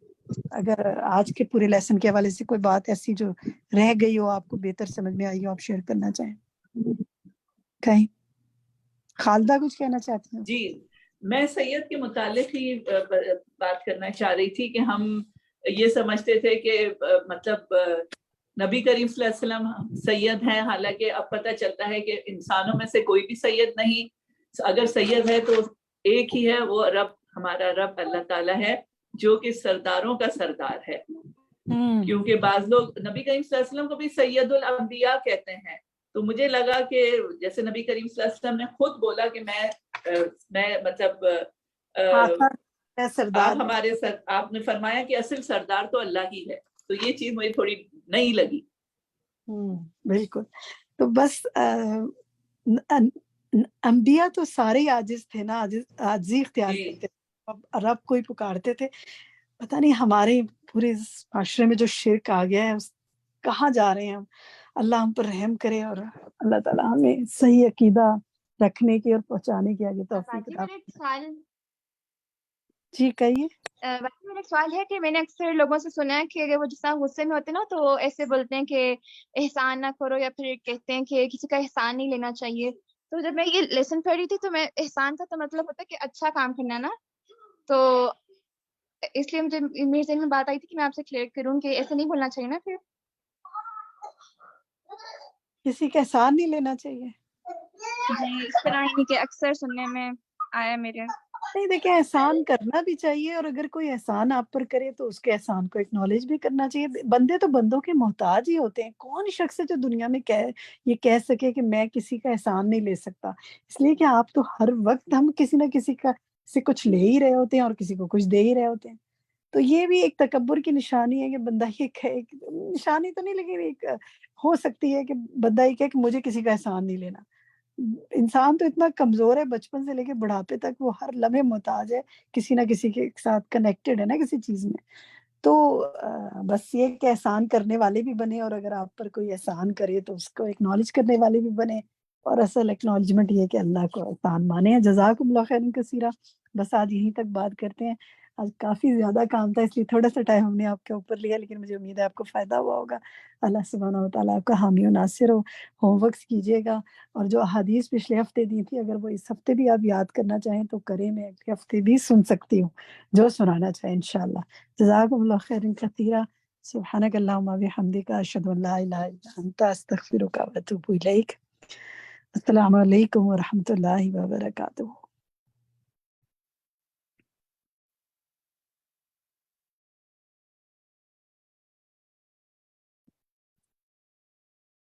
اگر آج کے پورے لیسن کے حوالے سے کوئی بات ایسی جو رہ گئی ہو، آپ کو بہتر سمجھ میں آئی ہو، آپ شیئر کرنا چاہیں کہیں۔ خالدہ کچھ کہنا چاہتی ہیں؟ جی، میں سید کے متعلق ہی بات کرنا چاہ رہی تھی کہ ہم یہ سمجھتے تھے کہ مطلب نبی کریم صلی اللہ علیہ وسلم سید ہیں، حالانکہ اب پتہ چلتا ہے کہ انسانوں میں سے کوئی بھی سید نہیں، اگر سید ہے تو ایک ہی ہے، وہ رب، ہمارا رب اللہ تعالیٰ ہے، جو کہ سرداروں کا سردار ہے۔ کیونکہ بعض لوگ نبی کریم صلی اللہ علیہ وسلم کو بھی سید الانبیاء کہتے ہیں، تو مجھے لگا کہ جیسے نبی کریم صلی اللہ علیہ وسلم نے خود بولا کہ میں مطلب آپ نے فرمایا کہ اصل سردار تو اللہ ہی ہے، تو یہ چیز مجھے تھوڑی نہیں لگی۔ بالکل، تو بس انبیاء تو سارے عاجز تھے نا، عاجزی اختیار کرتے تھے، رب کو ہی پکارتے تھے۔ پتہ نہیں ہمارے پورے معاشرے میں جو شرک آ گیا ہے، کہاں جا رہے ہیں ہم؟ اللہ ہم پر رحم کرے اور اللہ تعالیٰ ہمیں صحیح عقیدہ رکھنے کی اور پہنچانے کی آگے توفیق عطا فرمائے۔ جی کہیے۔ میرا ایک سوال ہے کہ میں نے اکثر لوگوں سے سنا ہے کہ اگر وہ جس طرح غصے میں ہوتے ہیں نا تو وہ ایسے بولتے ہیں کہ احسان نہ کرو، یا پھر کہتے ہیں کہ کسی کا احسان نہیں لینا چاہیے۔ تو جب میں یہ لیسن پڑھ رہی تھی تو میں احسان کا تو مطلب ہوتا ہے کہ اچھا کام کرنا نا، تو اس لیے مجھے میرے ذہن میں بات آئی تھی کہ میں آپ سے کلیئر کروں کہ ایسے نہیں بولنا چاہیے نا پھر۔ کسی کا احسان نہیں لینا چاہیے؟ جی اس طرح ہی کہ اکثر سننے میں آیا میرے۔ نہیں دیکھیں احسان کرنا بھی چاہیے، اور اگر کوئی احسان آپ پر کرے تو اس کے احسان کو اکنالج بھی کرنا چاہیے. بندے تو بندوں کے محتاج ہی ہوتے ہیں. کون شخص ہے جو دنیا میں یہ کہہ سکے کہ میں کسی کا احسان نہیں لے سکتا؟ اس لیے کہ آپ تو ہر وقت ہم کسی نہ کسی کا سے کچھ لے ہی رہے ہوتے ہیں اور کسی کو کچھ دے ہی رہے ہوتے ہیں. تو یہ بھی ایک تکبر کی نشانی ہے کہ بندہ یہ کہے، نشانی تو نہیں لیکن ایک ہو سکتی ہے کہ بندہ یہ کہے کہ مجھے کسی کا احسان نہیں لینا. انسان تو اتنا کمزور ہے، بچپن سے لے کے بڑھاپے تک وہ ہر لمحے محتاج ہے، کسی نہ کسی کے ساتھ کنیکٹڈ ہے نا کسی چیز میں. تو بس یہ کہ احسان کرنے والے بھی بنے، اور اگر آپ پر کوئی احسان کرے تو اس کو اکنالج کرنے والے بھی بنے. اور اصل اکنالجمنٹ یہ کہ اللہ کو احسان مانے ہیں. جزاکم اللہ خیرا کثیرا. بس آج یہیں تک بات کرتے ہیں. آج کافی زیادہ کام تھا اس لیے تھوڑا سا ٹائم ہم نے آپ کے اوپر لیا، لیکن مجھے امید ہے آپ کو فائدہ ہوا ہوگا. اللہ سبحانہ و تعالیٰ آپ کا حامی و ناصر ہو. ہوم ورکس کیجیے گا، اور جو احادیث پچھلے ہفتے دی تھی اگر وہ اس ہفتے بھی آپ یاد کرنا چاہیں تو کریں. میں اگلے ہفتے بھی سن سکتی ہوں جو سنانا چاہیں انشاءاللہ. جزاکم اللہ خیرا کثیرا. سبحانک اللہم و بحمدک، اشہد ان لا الہ الا انت، استغفرک و اتوب الیک. السلام علیکم ورحمۃ اللہ وبرکاتہ.